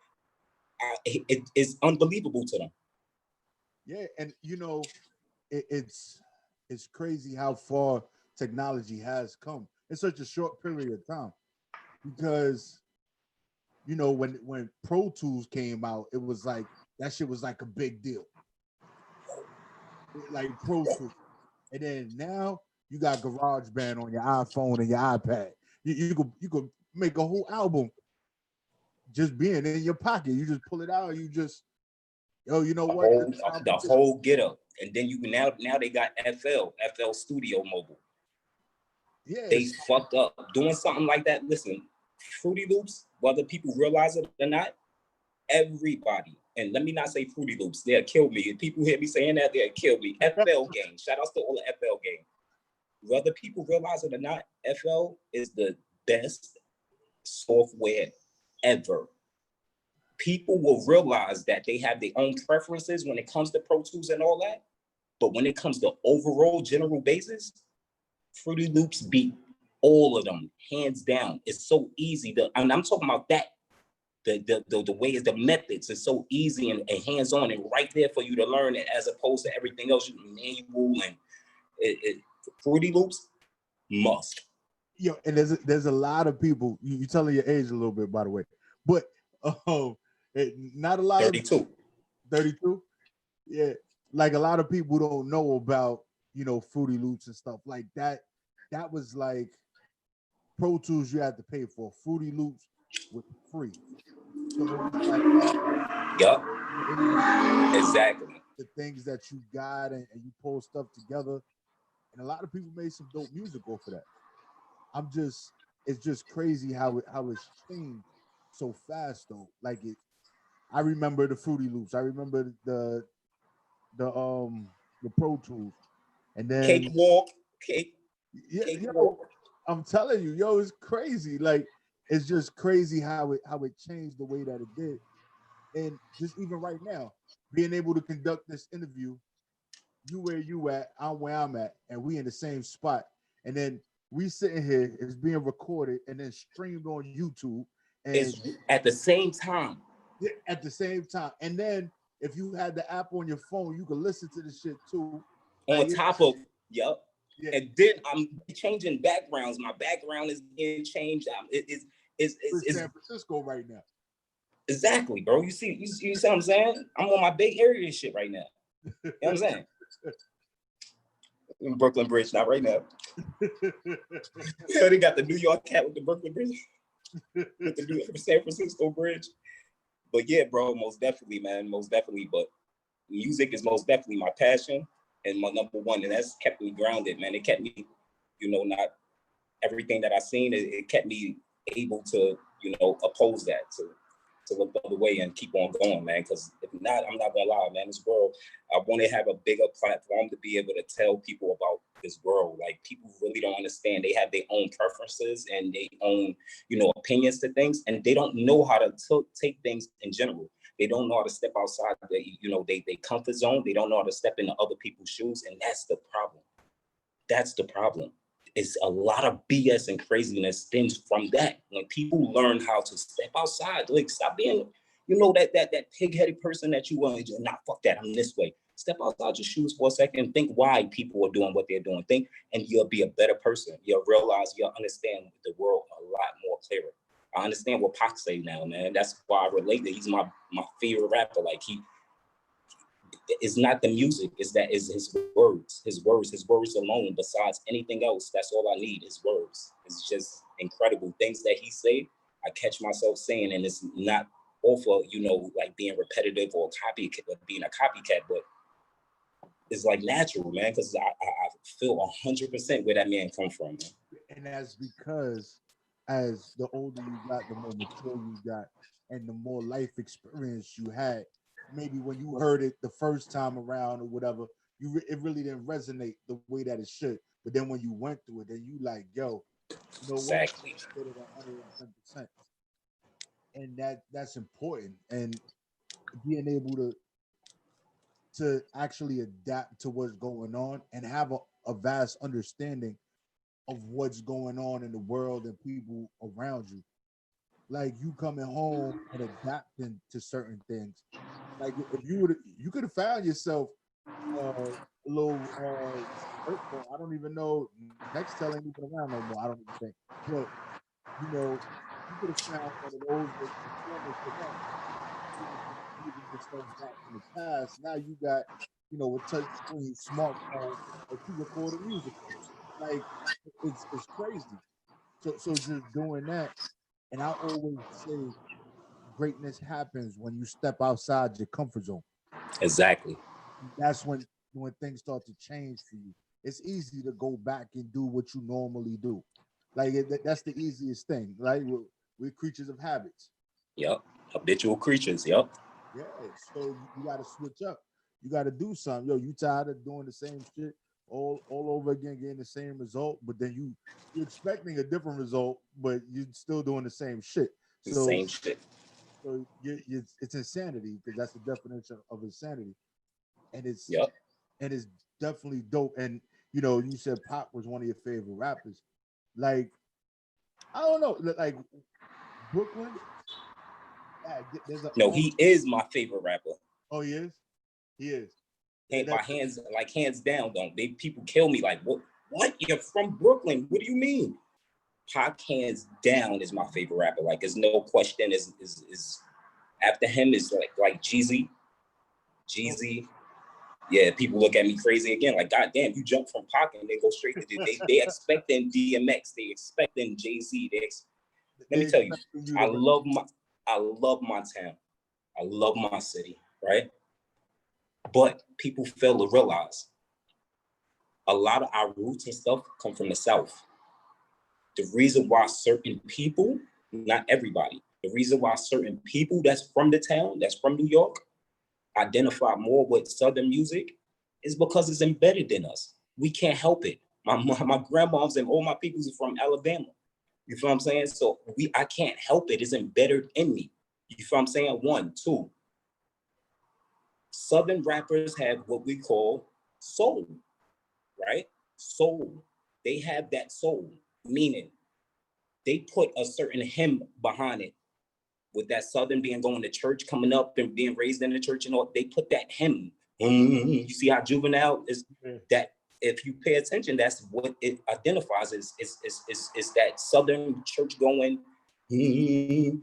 It's unbelievable to them. Yeah, and you know, it's crazy how far technology has come in such a short period of time. Because, you know, when Pro Tools came out, it was like that shit was like a big deal. Like Pro Tools. And then now you got GarageBand on your iPhone and your iPad. You could make a whole album just being in your pocket. You just pull it out. You just, yo, you know what? The whole get up. And then you now they got FL Studio Mobile. Yeah, they fucked up doing something like that. Listen, Fruity Loops, whether people realize it or not, everybody, and let me not say Fruity Loops, they'll kill me. If people hear me saying that, they'll kill me. FL Gang, shout out to all the FL Gang. Whether people realize it or not, FL is the best software ever. People will realize that they have their own preferences when it comes to Pro Tools and all that. But when it comes to overall general basis, Fruity Loops beat all of them, hands down. It's so easy. I'm talking about that. The way is the methods is so easy and hands-on and right there for you to learn it, as opposed to everything else, manual and Fruity Loops must. Yo, and there's a lot of people. You telling your age a little bit, by the way, but not a lot. 32. 32. Yeah, like a lot of people don't know about, you know, Fruity Loops and stuff like that. That was like Pro Tools you had to pay for. Fruity Loops was free. So it was like, yup, exactly. The things that you got and you pull stuff together, and a lot of people made some dope music off of that. It's just crazy how it's changed so fast though. Like I remember the Fruity Loops. I remember the Pro Tools, and then Cakewalk. I'm telling you, yo, it's crazy. Like it's just crazy how it changed the way that it did, and just even right now, being able to conduct this interview, you where you at, I'm where I'm at, and we in the same spot, and then we sitting here, it's being recorded and then streamed on YouTube, and it's at the same time. Yeah, at the same time, and then if you had the app on your phone, you could listen to the shit too. On top of, yup. Yeah. And then I'm changing backgrounds. My background is being changed. It's San Francisco right now. Exactly, bro. You see what I'm saying? I'm on my Bay Area shit right now. You know what I'm saying? In Brooklyn Bridge, not right now. They got the New York cat with the Brooklyn Bridge, with the San Francisco Bridge. But yeah, bro, most definitely, man, most definitely. But music is most definitely my passion and my number one, and that's kept me grounded, man. It kept me, not everything that I seen. It kept me able to, oppose that, to look the other way and keep on going, man. Because if not, I'm not gonna lie, man. This world, I want to have a bigger platform to be able to tell people about this world. Like, people really don't understand. They have their own preferences and their own, opinions to things, and they don't know how to take things in general. They don't know how to step outside they comfort zone. They don't know how to step into other people's shoes, and that's the problem. That's the problem. It's a lot of BS and craziness stems from that. When people learn how to step outside, like, stop being, that pig-headed person that you want to, nah, fuck that, I'm this way. Step outside your shoes for a second. Think why people are doing what they're doing. Think, and you'll be a better person. You'll realize, you'll understand the world a lot more clearer. I understand what Pac say now, man. That's why I relate that he's my favorite rapper. Like, it's not the music, it's his words alone. Besides anything else, that's all I need, his words. It's just incredible things that he say. I catch myself saying, and it's not off of, like being repetitive or being a copycat, but is like natural, man, because I feel 100% where that man come from, man. And that's because as the older you got, the more mature you got, and the more life experience you had. Maybe when you heard it the first time around or whatever, it really didn't resonate the way that it should. But then when you went through it, then you like, yo, you know exactly. What? It 110%. And that's important. And being able to actually adapt to what's going on and have a vast understanding of what's going on in the world and people around you. Like you coming home and adapting to certain things. Like if you could have found yourself a little I don't even know. Nextel ain't even around no more. I don't even think. But you know, you could have found one of those that performers for that. Even the stuff back in the past. Now you got, a touch screen smartphone that you record music on. Like it's crazy. So just doing that, and I always say greatness happens when you step outside your comfort zone. Exactly. That's when things start to change for you. It's easy to go back and do what you normally do. Like that's the easiest thing. Like we're creatures of habits. Yep. Habitual creatures. Yep. Yeah. So you got to switch up. You got to do something. Yo, you tired of doing the same shit all over again, getting the same result, but then you're expecting a different result, but you're still doing the same shit. Same shit. So it's insanity, because that's the definition of insanity, and it's definitely dope. And you said Pop was one of your favorite rappers. Like, I don't know, like Brooklyn. No, he is my favorite rapper. Oh, he is. He is. And by hands down, people kill me like, what? You're from Brooklyn? What do you mean? Pac hands down is my favorite rapper. Like, there's no question. Is after him is like Jeezy. Yeah, people look at me crazy again. Like, goddamn, you jump from Pac and they go straight to they expecting DMX. They expecting Jay-Z. Let me tell you, I love my town. I love my city, right? But people fail to realize a lot of our roots and stuff come from the South. The reason why certain people, not everybody, the reason why certain people that's from the town, that's from New York, identify more with Southern music is because it's embedded in us. We can't help it. My grandmoms and all my peoples are from Alabama. You feel what I'm saying? So I can't help it. It's embedded in me. You feel what I'm saying? 1, 2. Southern rappers have what we call soul, right? Soul. They have that soul, meaning they put a certain hymn behind it. With that Southern being going to church, coming up and being raised in the church and all, they put that hymn. You see how Juvenile is that? If you pay attention, that's what it identifies is that Southern church going. And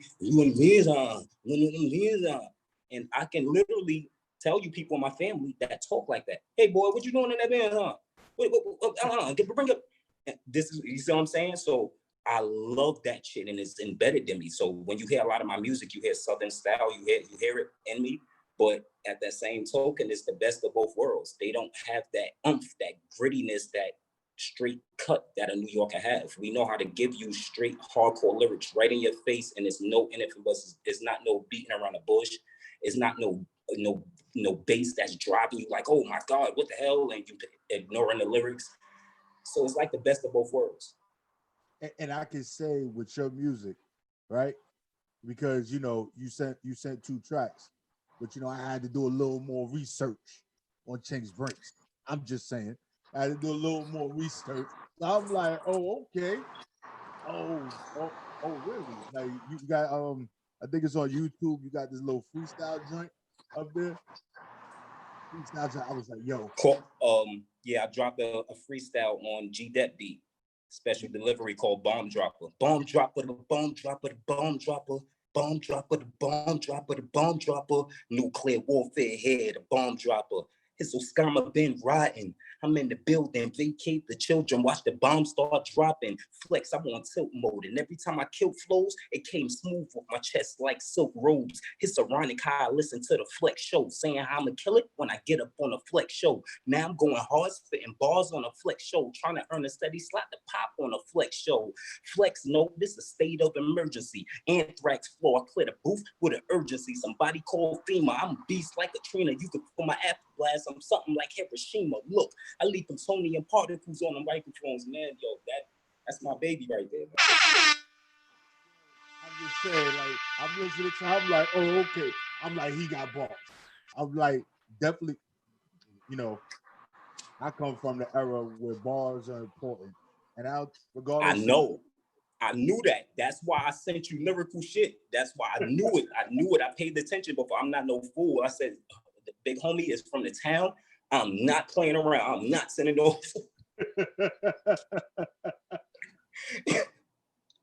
I can literally tell you people in my family that talk like that. Hey boy, what you doing in that band, huh? Bring up. This is, you see what I'm saying? So I love that shit, and it's embedded in me. So when you hear a lot of my music, you hear Southern style, you hear it in me. But at that same token, it's the best of both worlds. They don't have that oomph, that grittiness, that straight cut that a New Yorker have. We know how to give you straight hardcore lyrics right in your face, and it's not no beating around the bush. It's not no bass that's driving you like, oh my God, what the hell? And you ignoring the lyrics. So it's like the best of both worlds. And I can say with your music, right? Because you sent 2 tracks, but I had to do a little more research on Chynxx Brynxx. I'm just saying, I had to do a little more research. So I'm like, oh, okay. Oh, really? Like you got I think it's on YouTube. You got this little freestyle joint up there. Freestyle joint. I was like, yo. Yeah, I dropped a freestyle on G-Dep beat. Special delivery called Bomb Dropper. Bomb dropper, the bomb dropper, the bomb dropper. Bomb dropper, the bomb dropper, the bomb dropper. Nuclear warfare here, the bomb dropper. His Osama been rotten. I'm in the building, vacate the children, watch the bombs start dropping. Flex, I'm on tilt mode, and every time I kill flows, it came smooth off my chest like silk robes. It's ironic how I listen to the Flex show, saying how I'ma kill it when I get up on a Flex show. Now I'm going hard, spitting bars on a Flex show, trying to earn a steady slot to pop on a Flex show. Flex, no, this is a state of emergency. Anthrax floor, I clear the booth with an urgency. Somebody call FEMA, I'm a beast like Katrina. You could put my after blast, I'm something like Hiroshima. Look, I leave plutonium particles on the microphones, man. Yo, that's my baby right there, man. I'm just saying, like, I'm listening to, I'm like, oh, okay. I'm like, he got bars. I'm like, definitely, you know, I come from the era where bars are important. And regardless. I knew that. That's why I sent you lyrical shit. That's why I knew it. I paid attention before. I'm not no fool. I said, the big homie is from the town. I'm not playing around. I'm not sending those.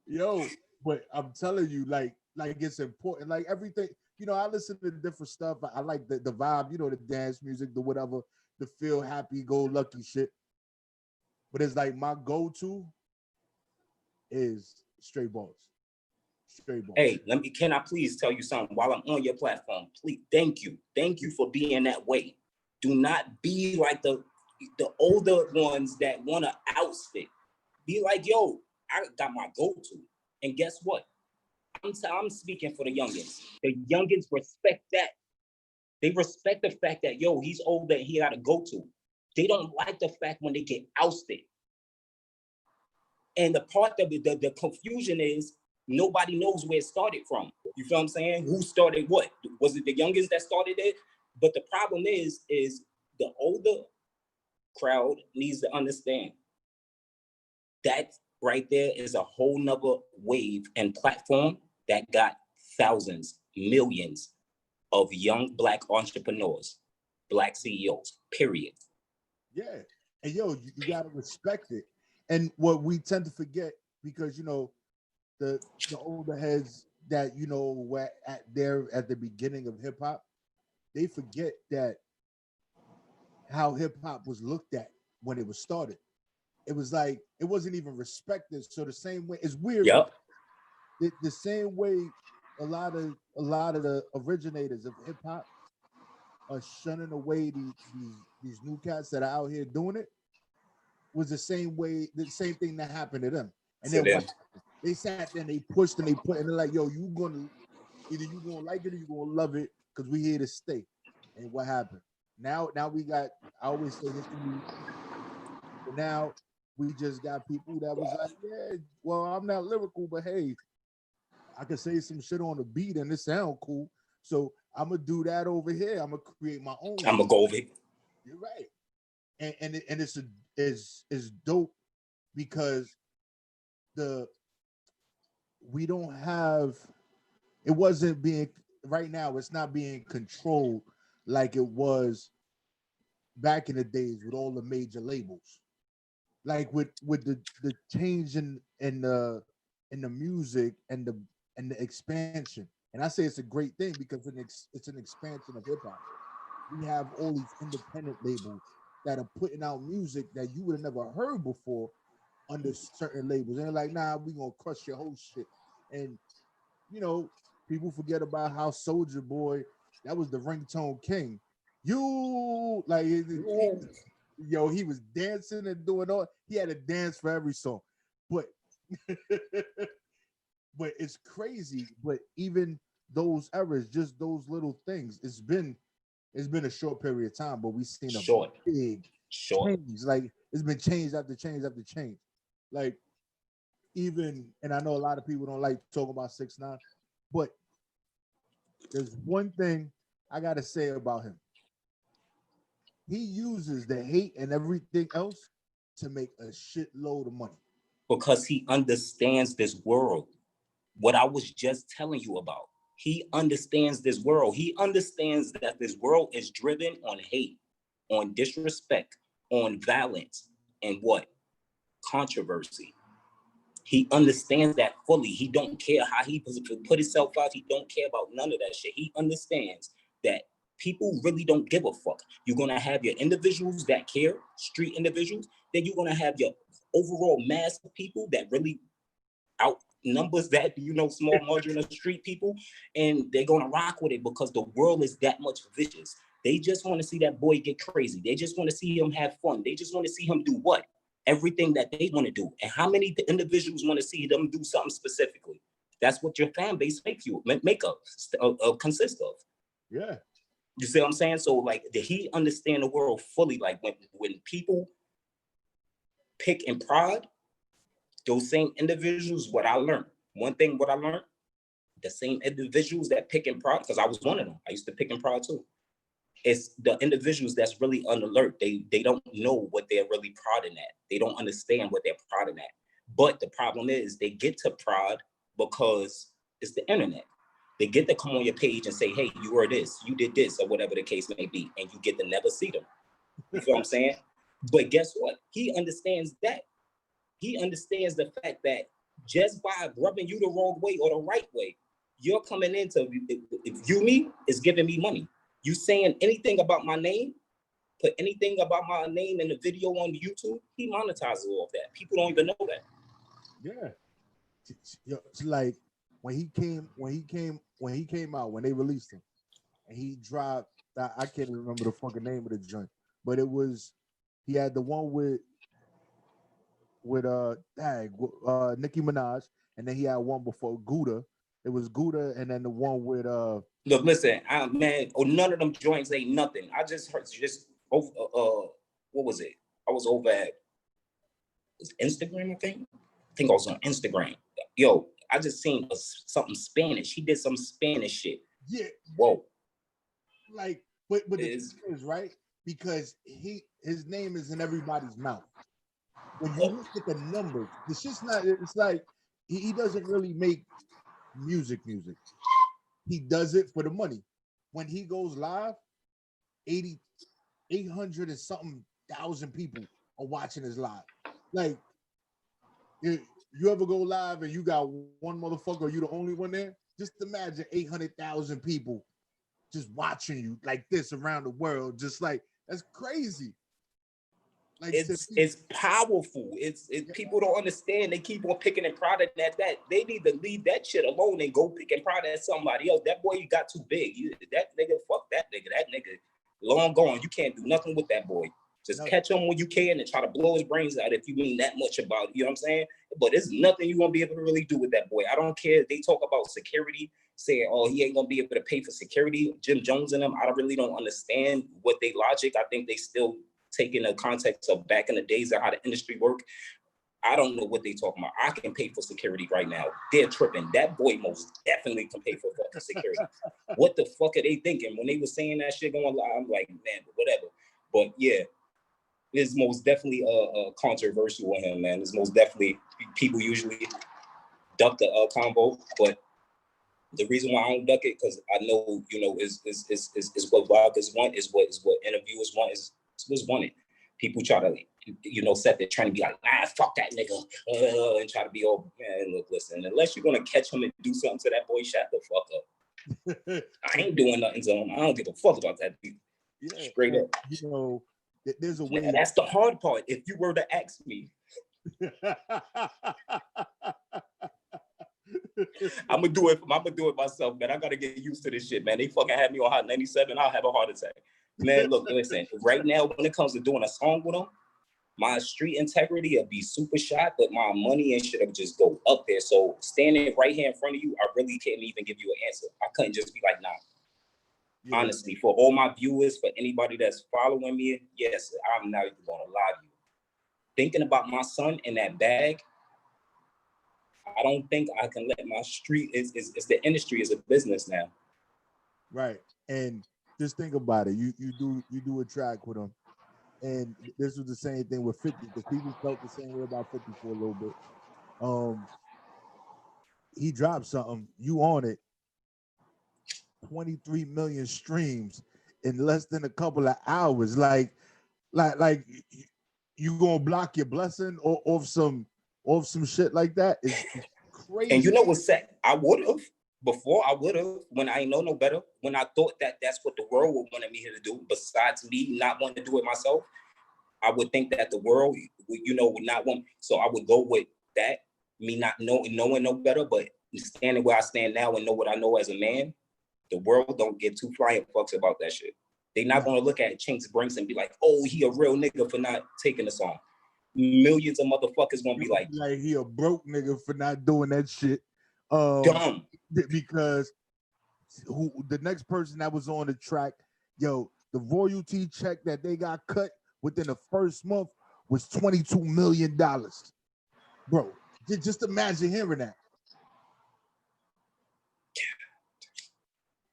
Yo, but I'm telling you, like it's important. Like everything, you know, I listen to different stuff. I like the vibe, you know, the dance music, the whatever, the feel happy, go lucky shit. But it's like my go-to is straight balls. Straight balls. Hey, can I please tell you something while I'm on your platform? Please, thank you. Thank you for being that way. Do not be like the older ones that want to outspit. Be like, yo, I got my go-to. And guess what? I'm speaking for the youngins. The youngins respect that. They respect the fact that, yo, he's older and he got a go-to. They don't like the fact when they get ousted. And the part of the confusion is nobody knows where it started from. You feel what I'm saying? Who started what? Was it the youngins that started it? But the problem is the older crowd needs to understand that right there is a whole nother wave and platform that got thousands, millions of young Black entrepreneurs, Black CEOs, period. Yeah. And yo, you gotta respect it. And what we tend to forget, because you know, the older heads that you know were at the beginning of hip hop, they forget that how hip hop was looked at when it was started. It was like it wasn't even respected. So the same way, it's weird. Yep. The same way a lot of the originators of hip hop are shunning away these new cats that are out here doing it, was the same thing that happened to them. And then what, they sat there and they pushed and they put, and they're like, yo, you gonna like it or you gonna love it, because we here to stay. And what happened? Now we got, I always say this to you, but now we just got people that was like, yeah, well, I'm not lyrical, but hey, I can say some shit on the beat and it sound cool. So I'm gonna do that over here. I'm gonna create my own. I'm gonna go over it. You're right. And it's dope because we don't have, it wasn't being, right now it's not being controlled like it was back in the days with all the major labels. Like with the change in the music and the expansion. And I say it's a great thing because it's an expansion of hip hop. We have all these independent labels that are putting out music that you would have never heard before under certain labels. And they're like, nah, we gonna crush your whole shit. And you know, people forget about how Soulja Boy, that was the ringtone king. You like, yo, he was dancing and doing all. He had a dance for every song, but but it's crazy. But even those eras, just those little things, it's been a short period of time, but we've seen a big change. Like it's been change after change after change. Like even, and I know a lot of people don't like talking about 6ix9ine, but there's one thing I gotta say about him. He uses the hate and everything else to make a shitload of money. Because he understands this world. What I was just telling you about. He understands this world. He understands that this world is driven on hate, on disrespect, on violence, and what? Controversy. He understands that fully. He don't care how he put himself out. He don't care about none of that shit. He understands that People really don't give a fuck. You're gonna have your individuals that care, street individuals, then you're gonna have your overall mass of people that really outnumbers that, small margin of street people, and they're gonna rock with it because the world is that much vicious. They just want to see that boy get crazy. They just want to see him have fun. They just want to see him do what? Everything that they want to do. And how many individuals want to see them do something specifically? That's what your fan base consists of. Yeah. You see what I'm saying? So like, did he understand the world fully? Like when people pick and prod, those same individuals, what I learned, the same individuals that pick and prod, because I was one of them. I used to pick and prod too. It's the individuals that's really on alert. They don't know what they're really prodding at. They don't understand what they're prodding at. But the problem is they get to prod because it's the internet. They get to come on your page and say, hey, you were this, you did this, or whatever the case may be, and you get to never see them. You feel what I'm saying? But guess what? He understands that. He understands the fact that just by rubbing you the wrong way or the right way, you're coming in to view me is giving me money. You saying anything about my name, put anything about my name in the video on YouTube, he monetizes all of that. People don't even know that. Yeah. It's like when he came out, when they released him, and he dropped, I can't even remember the fucking name of the joint, but he had the one with Nicki Minaj, and then he had one before Gouda. It was Gouda, and then the one with Look, listen, none of them joints ain't nothing. I just heard over what was it? I was over at Instagram, I think I was on Instagram. Yo, I just seen something Spanish. He did some Spanish shit. Yeah. Whoa. Like, but the thing is, right? Because his name is in everybody's mouth. When you look at the numbers, it's just not. It's like he doesn't really make music. He does it for the money. When he goes live, 800 and something thousand people are watching his live. Like, if you ever go live and you got one motherfucker, you the only one there? Just imagine 800,000 people just watching you like this around the world. Just like, that's crazy. Like, it's powerful. It's people don't understand. They keep on picking and prodding at that. They need to leave that shit alone and go pick and prod at somebody else. That boy, you got too big. That nigga, fuck that nigga. That nigga, long gone. You can't do nothing with that boy. Just catch him when you can and try to blow his brains out if you mean that much about it. You know what I'm saying? But there's nothing you're gonna be able to really do with that boy. I don't care if they talk about security, saying, oh, he ain't gonna be able to pay for security. Jim Jones and them, I really don't understand what they logic. I think they still take in the context of back in the days of how the industry worked. I don't know what they talking about. I can pay for security right now. They're tripping. That boy most definitely can pay for fucking security. What the fuck are they thinking? When they were saying that shit going live, I'm like, man, whatever. But yeah, it's most definitely controversial with him, man. It's most definitely, people usually duck the combo, but the reason why I don't duck it, because I know, is what bloggers want, is what interviewers want, is what's wanted. People try to, set there trying to be like, fuck that nigga, and try to be all, man, look, listen, unless you're gonna catch him and do something to that boy, shut the fuck up. I ain't doing nothing to him. I don't give a fuck about that dude. Yeah, straight up. There's a way. Man, that's the hard part. If you were to ask me, I'm gonna do it myself, man. I gotta get used to this shit, man. They fucking had me on Hot 97. I'll have a heart attack. Man, look, listen. Right now, when it comes to doing a song with them, my street integrity will be super shot, but my money and shit will just go up there. So standing right here in front of you, I really can't even give you an answer. I couldn't just be like, nah. Yeah. Honestly, for all my viewers, for anybody that's following me, yes, I'm not even gonna lie to you. Thinking about my son in that bag, I don't think I can let my street, it's the industry is a business now. Right. And just think about it. You do a track with him. And this was the same thing with 50, because people felt the same way about 50 for a little bit. He dropped something, you on it, 23 million streams in less than a couple of hours. Like you gonna block your blessing off some shit like that? It's crazy. And you know what's sad? I would have, Before I would have, when I ain't know no better, when I thought that that's what the world would want me to do, besides me not wanting to do it myself, I would think that the world, you know, would not want. So I would go with that, me not knowing no better, but standing where I stand now and know what I know as a man. The world don't give two flying fucks about that shit. They not gonna look at Chynxx Brynxx and be like, oh, he a real nigga for not taking the song. Millions of motherfuckers gonna be like he a broke nigga for not doing that shit. Dumb. Because the next person that was on the track, yo, the royalty check that they got cut within the first month was $22 million. Bro, just imagine hearing that.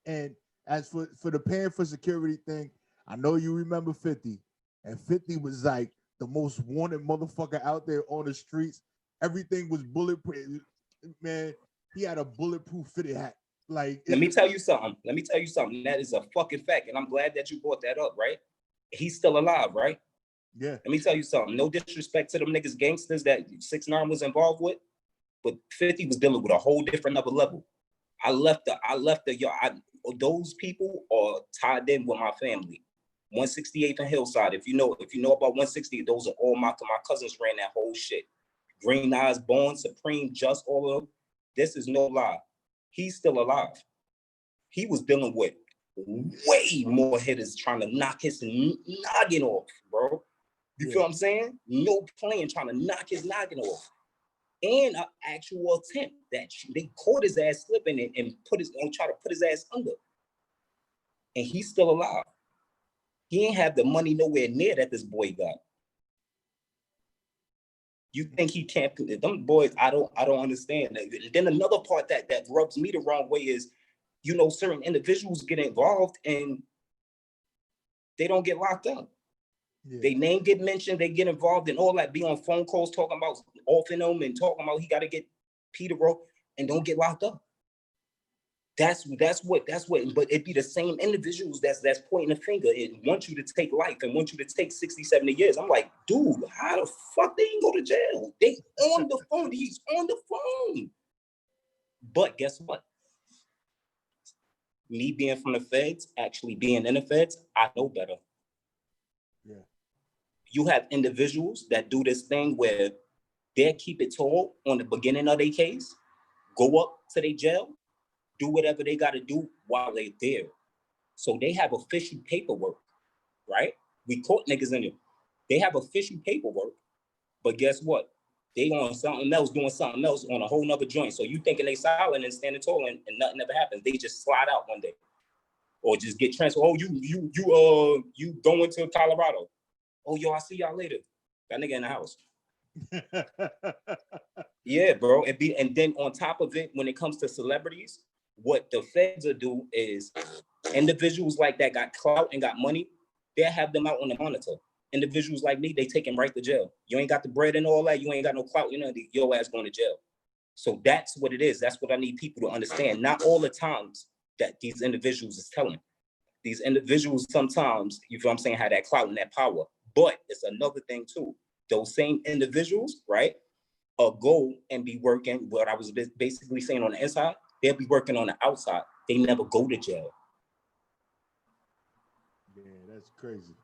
And as for the paying for security thing, I know you remember 50, and 50 was like the most wanted motherfucker out there on the streets. Everything was bulletproof. Man, he had a bulletproof fitted hat. Like, let me tell you something. That is a fucking fact, and I'm glad that you brought that up. Right? He's still alive, right? Yeah. Let me tell you something. No disrespect to them niggas gangsters that 6ix9ine was involved with, but 50 was dealing with a whole different other level. Those people are tied in with my family. 168th and Hillside. If you know about 160, those are all my cousins ran that whole shit. Green Eyes, Born, Supreme, Just, all of them. This is no lie. He's still alive. He was dealing with way more hitters trying to knock his noggin off, bro. You feel what I'm saying? No playing, trying to knock his noggin off. And an actual attempt that they caught his ass slipping and try to put his ass under. And he's still alive. He ain't have the money nowhere near that this boy got. You think he can't? Them boys, I don't understand. Then another part that rubs me the wrong way is, you know, certain individuals get involved and they don't get locked up. Yeah. They name get mentioned, they get involved and all that, be on phone calls talking about offing them and talking about he got to get Peter Rowe and don't get locked up. That's what, but it be the same individuals that's pointing a finger and want you to take life and want you to take 60, 70 years. I'm like, dude, how the fuck they ain't go to jail? They on the phone, he's on the phone. But guess what? Me being from the feds, actually being in the feds, I know better. Yeah. You have individuals that do this thing where they keep it tall on the beginning of their case, go up to their jail, do whatever they got to do while they're there. So they have official paperwork, right? We caught niggas in it. They have official paperwork, but guess what? They on something else, doing something else on a whole nother joint. So you thinking they silent and standing tall and nothing ever happens. They just slide out one day. Or just get transferred. Oh, you going to Colorado. Oh, yo, I'll see y'all later. That nigga in the house. Yeah, bro. And then on top of it, when it comes to celebrities, what the feds will do is individuals like that got clout and got money, they'll have them out on the monitor. Individuals like me, they take them right to jail. You ain't got the bread and all that, you ain't got no clout, you know, your ass going to jail. So that's what it is. That's what I need people to understand. Not all the times that these individuals is telling. These individuals sometimes, you feel what I'm saying, have that clout and that power. But it's another thing too. Those same individuals, right, go and be working, what I was basically saying on the inside, they'll be working on the outside. They never go to jail. Yeah, that's crazy.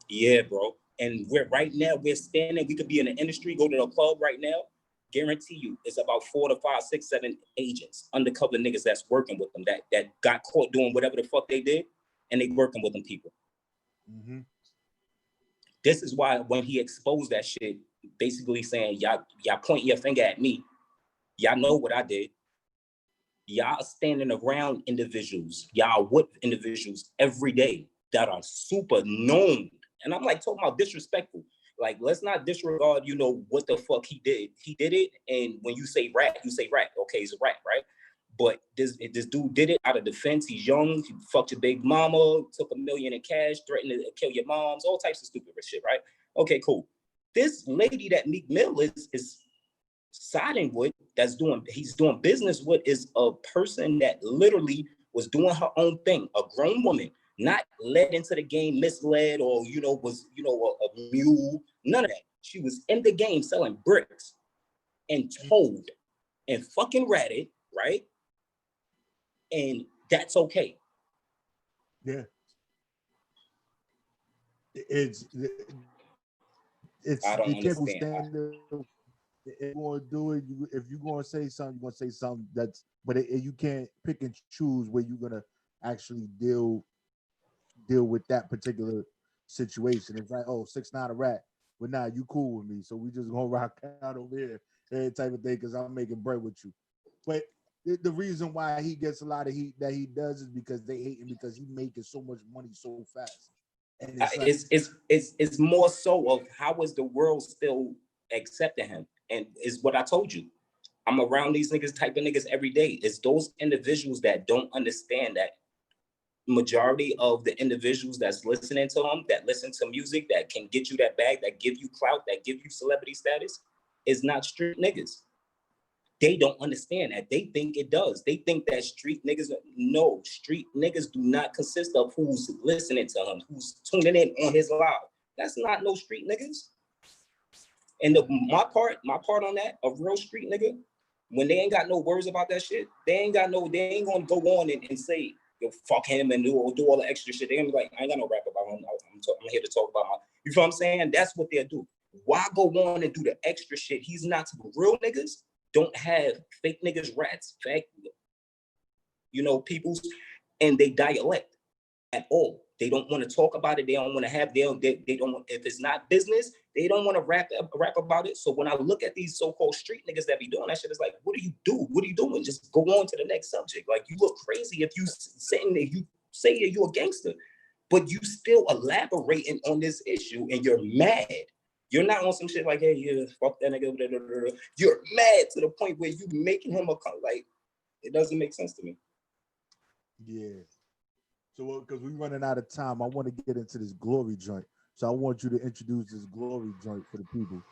Yeah, bro. And we're standing, we could be in the industry, go to the club right now, guarantee you it's about 4 to 5, 6, 7 agents, undercover niggas that's working with them that got caught doing whatever the fuck they did, and they working with them people. Mm-hmm. This is why when he exposed that shit, basically saying, y'all point your finger at me. Y'all know what I did. Y'all standing around individuals. Y'all with individuals every day that are super known. And I'm like talking about disrespectful. Like, let's not disregard, you know, what the fuck he did. He did it. And when you say rat, you say rat. Okay, he's a rat, right? But this dude did it out of defense. He's young. He fucked your big mama, took $1 million in cash, threatened to kill your moms, all types of stupid shit, right? Okay, cool. This lady that Meek Mill is siding with, he's doing business with, is a person that literally was doing her own thing, a grown woman, not led into the game, misled, or, you know, was, you know, a mule, none of that. She was in the game selling bricks and told and fucking ratted, right? And that's okay. Yeah. It's I don't you can't understand. stand it. If you're gonna do it, if you're gonna say something, you're gonna say something that's, but you can't pick and choose where you're gonna actually deal with that particular situation. It's like, oh, 6ix9ine a rat, but now you cool with me, so we just gonna rock out over here, type of thing, because I'm making bread with you. But the reason why he gets a lot of heat that he does is because they hate him because he making so much money so fast. And it's more so of how is the world still accepting him, and is what I told you. I'm around these niggas, type of niggas every day. It's those individuals that don't understand that majority of the individuals that's listening to him, that listen to music, that can get you that bag, that give you clout, that give you celebrity status, is not street niggas. They don't understand that. They think it does. They think that street niggas, no, street niggas do not consist of who's listening to him, who's tuning in on his live. That's not no street niggas. And my part on that, a real street nigga, when they ain't got no words about that shit, they ain't gonna go on and say, yo, fuck him and do all the extra shit. They gonna be like, I ain't got no rap about him. I'm here to talk about my, you feel what I'm saying? That's what they'll do. Why go on and do the extra shit? He's not to real niggas. Don't have fake niggas, rats, fake, peoples, and they dialect at all. They don't want to talk about it. They don't want to have, they don't, if it's not business, they don't want to rap about it. So when I look at these so-called street niggas that be doing that shit, it's like, what do you do? What are you doing? Just go on to the next subject. Like, you look crazy if you saying that you say that you're a gangster, but you still elaborating on this issue and you're mad. You're not on some shit like, hey, yeah, fuck that nigga. Blah, blah, blah, blah. You're mad to the point where you making him like, it doesn't make sense to me. Yeah. So, because we're running out of time, I want to get into this glory joint. So I want you to introduce this glory joint for the people.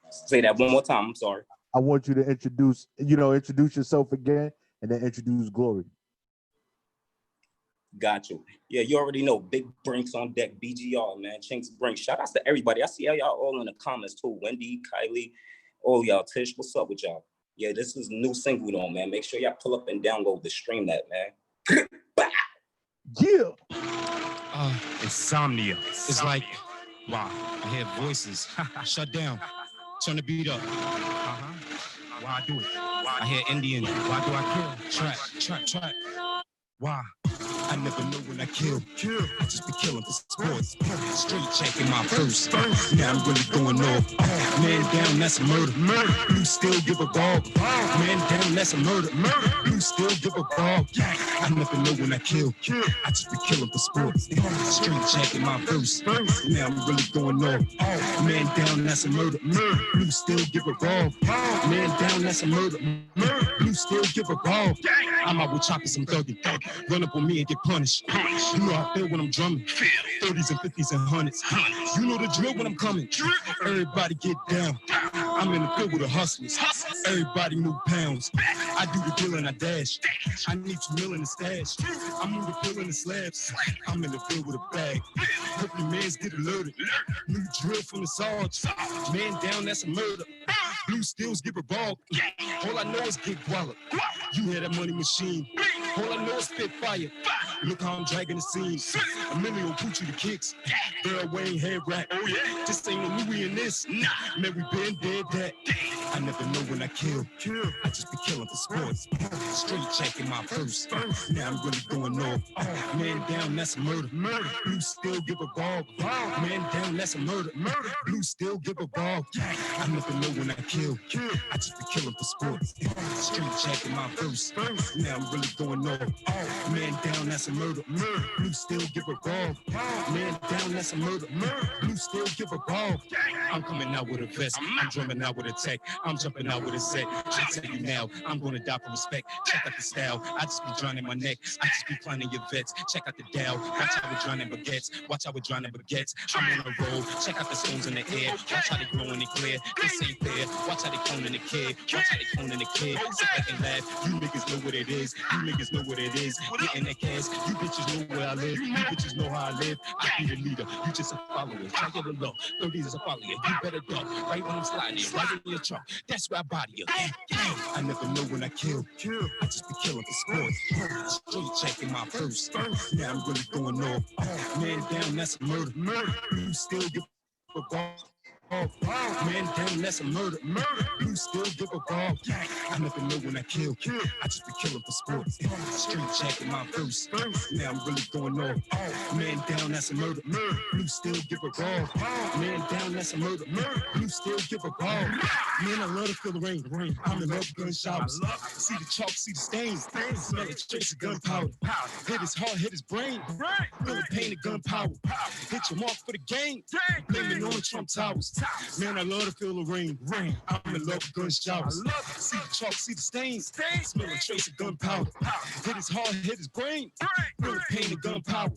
Say that one more time. I'm sorry. I want you to introduce yourself again and then introduce glory. Got you. Yeah, you already know. Big Brynxx on deck, BGR, man. Chynxx Brynxx. Shout outs to everybody. I see y'all all in the comments too. Wendy, Kylie, all y'all. Tish, what's up with y'all? Yeah, this is a new single though, man. Make sure y'all pull up and download the stream that, man. Yeah. Insomnia. It's like, wow, I hear voices. Shut down. Turn the beat up. Why I do it? I hear Indian. Why do I kill? Track. Why? I never know when I kill. I just be killing for sports. Straight checking my first. Now I'm really going off. Man down, that's a murder. You still give a ball. Man down, that's a murder. You still give a ball. I never know when I kill. I just be killing for sports. Straight checking my first. Now I'm really going off. Man down, that's a murder. You still give a ball. Man down, that's a murder. You still give a ball. I'm out with choppers and thugging. Run up on me and get punished. You know how I feel when I'm drumming. 30s and 50s and 100s. You know the drill when I'm coming. Everybody get down. I'm in the field with the hustlers. Everybody move pounds. I do the deal and I dash. I need 2 mil in the stash. I move the pill in the slabs. I'm in the field with a bag. Hope your mans get alerted. New drill from the Sarge. Man down, that's a murder. Blue stills give a ball. All I know is get guala. You hear that money machine. All I know is spit fire. Look how I'm dragging the scene. Emilio Pucci the kicks. Earl Wayne head rap. Oh yeah. This ain't no Louis in this. Nah. Man, we been dead that. I never know when I kill. I just be killing for sports. Straight checking my first. Now I'm really going off. Man down, that's a murder. Blue still give a ball. Man down, that's a murder. Blue still give a ball. I never know when I kill. I just be killing for sports. Straight checking my first. Now I'm really going off. Man down, that's a murder. Blue still give a ball. Man down, that's a murder. Blue still give a ball. I'm coming out with a vest. I'm drumming out with a tech. I'm jumping out with a set. I tell you now, I'm gonna die for respect. Check out the style. I just be drowning my neck. I just be climbing your vets. Check out the Dow. Watch how we're drowning baguettes. Watch how we're drowning baguettes. I'm on a roll. Check out the stones in the air. Watch how they glowing and clear. This ain't fair. Watch how they cloning the kid. Watch how they cloning the kid. Sit back and laugh. You niggas know what it is. You niggas know what it is. Getting that cash. You bitches know where I live. You bitches know how I live. I be the leader. You just a follower. Check it below. 30s is a follower. You better duck. Right when I'm sliding. Right in your truck. That's where I body you. I never know when I kill. I just be killing for sports. Straight checking my first. Now I'm really going off. Man down, that's a murder. You still give a ball. Man down, that's a murder. You still give a ball. I never know when I kill. I just be killing for sports. Straight checking my first. Now I'm really going off. Man down, that's a murder. You still give a ball. Man down, that's a murder. You still give a ball. Man, I love to feel the rain. I'm in love with gun showers. See the chalk, see the stains. Smell the trace of gunpowder. Hit his heart, hit his brain. Feel the pain of gunpowder. Hit your mark for the game. Blame it on the Trump Towers. Man, I love to feel the rain. I'm in love with gun showers. See the chalk, see the stains. Smell the trace of gunpowder. Hit his heart, hit his brain. Feel the pain of gunpowder.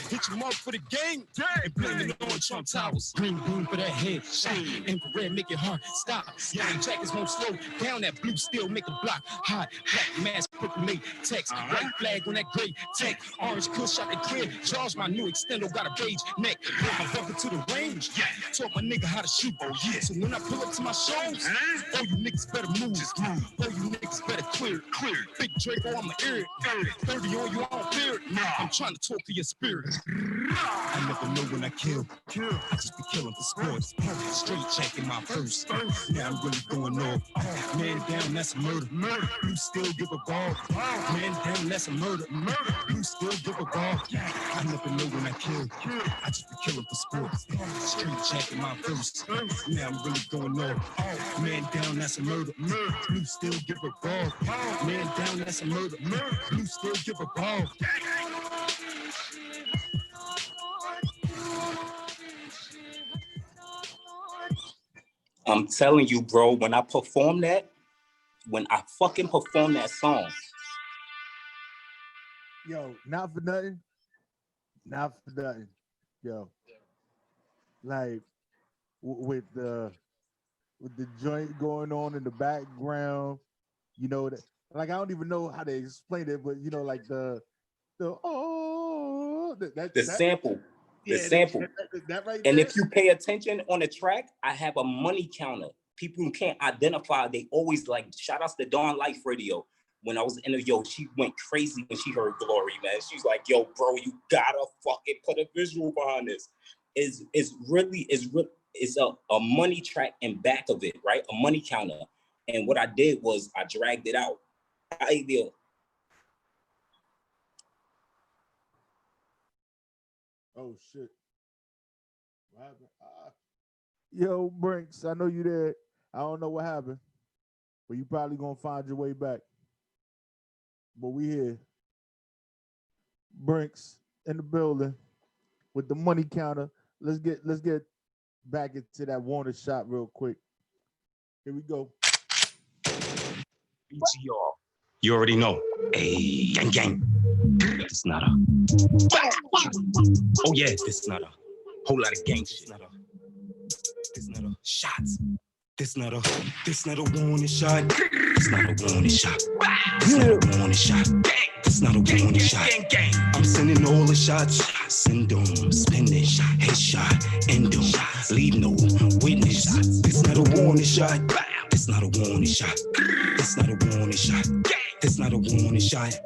Hit your mark for the game. And blame it on Trump Towers. Green beam for that head shot. Infrared make it hard. Stop. Young jackets won't slow down. That blue steel make a block hot. Black mask, purple late text. White flag on that gray tech. Orange kush out the crib. Charge my new extendo. Got a beige neck. Put my bucket to the range. Taught my nigga how to shoot. So when I pull up to my shows, oh, you niggas better move. Oh, you niggas better clear. Big Draco on my ear. 30 on you, I don't fear it. I'm trying to talk to your spirit. I never know when I kill. I just be killing for sports. Straight checking my first. Now I'm really going off. Man down, that's a murder. You still give a ball. Man down, that's a murder. You still give a ball. I never know when I kill. I just be killing for sports. Straight checking my first. Now I'm really going off. Man down, that's a murder. You still give a ball. Man down, that's a murder. You still give a ball. I'm telling you, bro, when I fucking perform that song. Yo, not for nothing. Yo, like with the joint going on in the background, you know that. Like I don't even know how to explain it, but you know, like the sample. The sample. That right and there. If you pay attention on the track, I have a money counter. People who can't identify, they always like, shout outs to Dawn Life Radio. When I was in she went crazy when she heard Glory, man. She's like, yo, bro, you gotta fucking put a visual behind this. It's a money track in back of it, right? A money counter. And what I did was I dragged it out. Oh shit! What happened? Yo, Brynxx, I know you there. I don't know what happened, but you probably gonna find your way back. But we here. Brynxx in the building with the money counter. Let's get back into that Warner shot real quick. Here we go. BGR. You already know. Hey, gang. This not a. Oh yeah, this not a whole lot of gang shit. This not a shots. This not a warning shot. This not a warning shot. This not a warning shot. This not a warning shot. I'm sending all the shots. Send them, spinning, headshot, end them, leave no witness. This not a warning shot. This not a warning shot. This not a warning shot. This not a warning shot.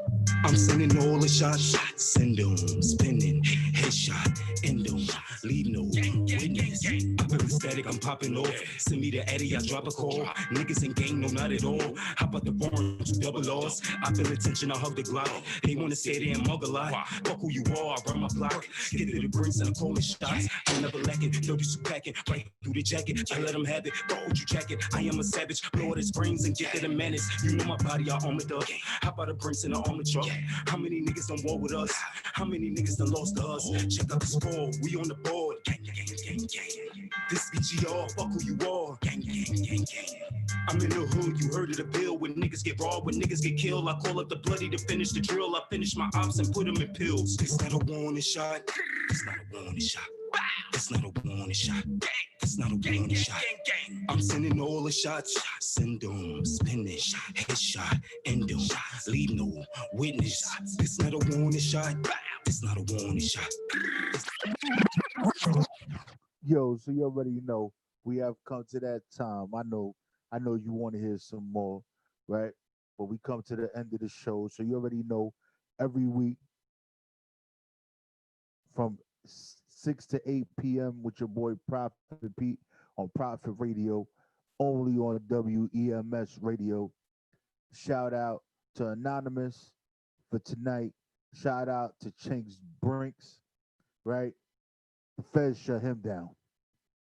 I'm sending all the shots. Send them, spinning, headshot, end them, leave no witness. I feel the static, I'm popping off. Send me the Eddie, I drop a call. Niggas ain't gang, no, not at all. How about the barn, double loss? I feel attention, I hug the Glock. They wanna say they ain't mug a lot. Fuck who you are, I run my block. Get to the Brynxx and I'm calling shots. I'm never lacking, dirty suit packing, right through the jacket. I let them have it, go with you jacket. I am a savage, blow the springs and get to the menace. You know my body, I armored up. How about the Brynxx in the armor truck? How many niggas done war with us? How many niggas done lost to us? Check out the score, we on the board. Gang. This BGR, fuck who you are. Gang. I'm in the hood, you heard of the bill. When niggas get raw, when niggas get killed, I call up the bloody to finish the drill. I finish my ops and put them in pills. This not a warning shot. This not a warning shot. This not a warning shot. This not a warning shot. I'm sending all the shots. Send them, spinning, headshot, end them, leave no witness. This not a warning shot. This not a warning shot. Yo, so you already know we have come to that time. I know I know you want to hear some more, right? But we come to the end of the show, so you already know every week from 6 to 8 p.m. with your boy Prophet Pete on Prophet Radio, only on WEMS Radio. Shout out to Anonymous for tonight. Shout out to Chynxx Brynxx, right? The feds shut him down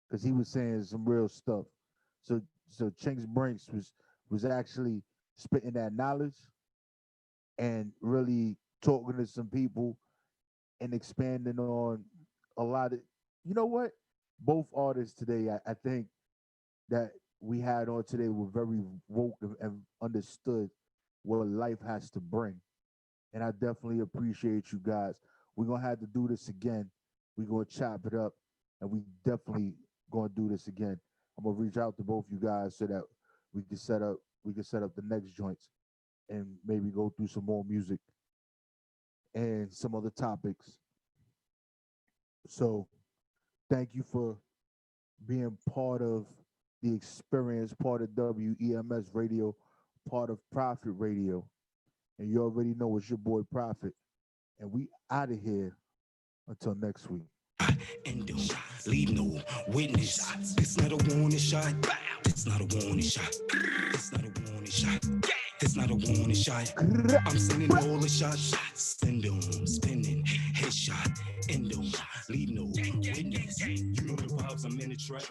because he was saying some real stuff. So Chynxx Brynxx was actually spitting that knowledge and really talking to some people and expanding on a lot of, you know what? Both artists today, I think that we had on today were very woke and understood what life has to bring. And I definitely appreciate you guys. We're gonna have to do this again. We're gonna chop it up, and we definitely gonna do this again. I'm gonna reach out to both you guys so that we can set up the next joints and maybe go through some more music and some other topics. So thank you for being part of the experience, part of WEMS Radio, part of Prophet Radio. And you already know it's your boy Prophet. And we out of here until next week. And don't leave no witness. This not a warning shot. This not a warning shot. This not a warning shot. This not a warning shot. I'm sending all the shots. Send them spinning. Headshot. And don't leave no witness. You know the vibes. I'm in the track.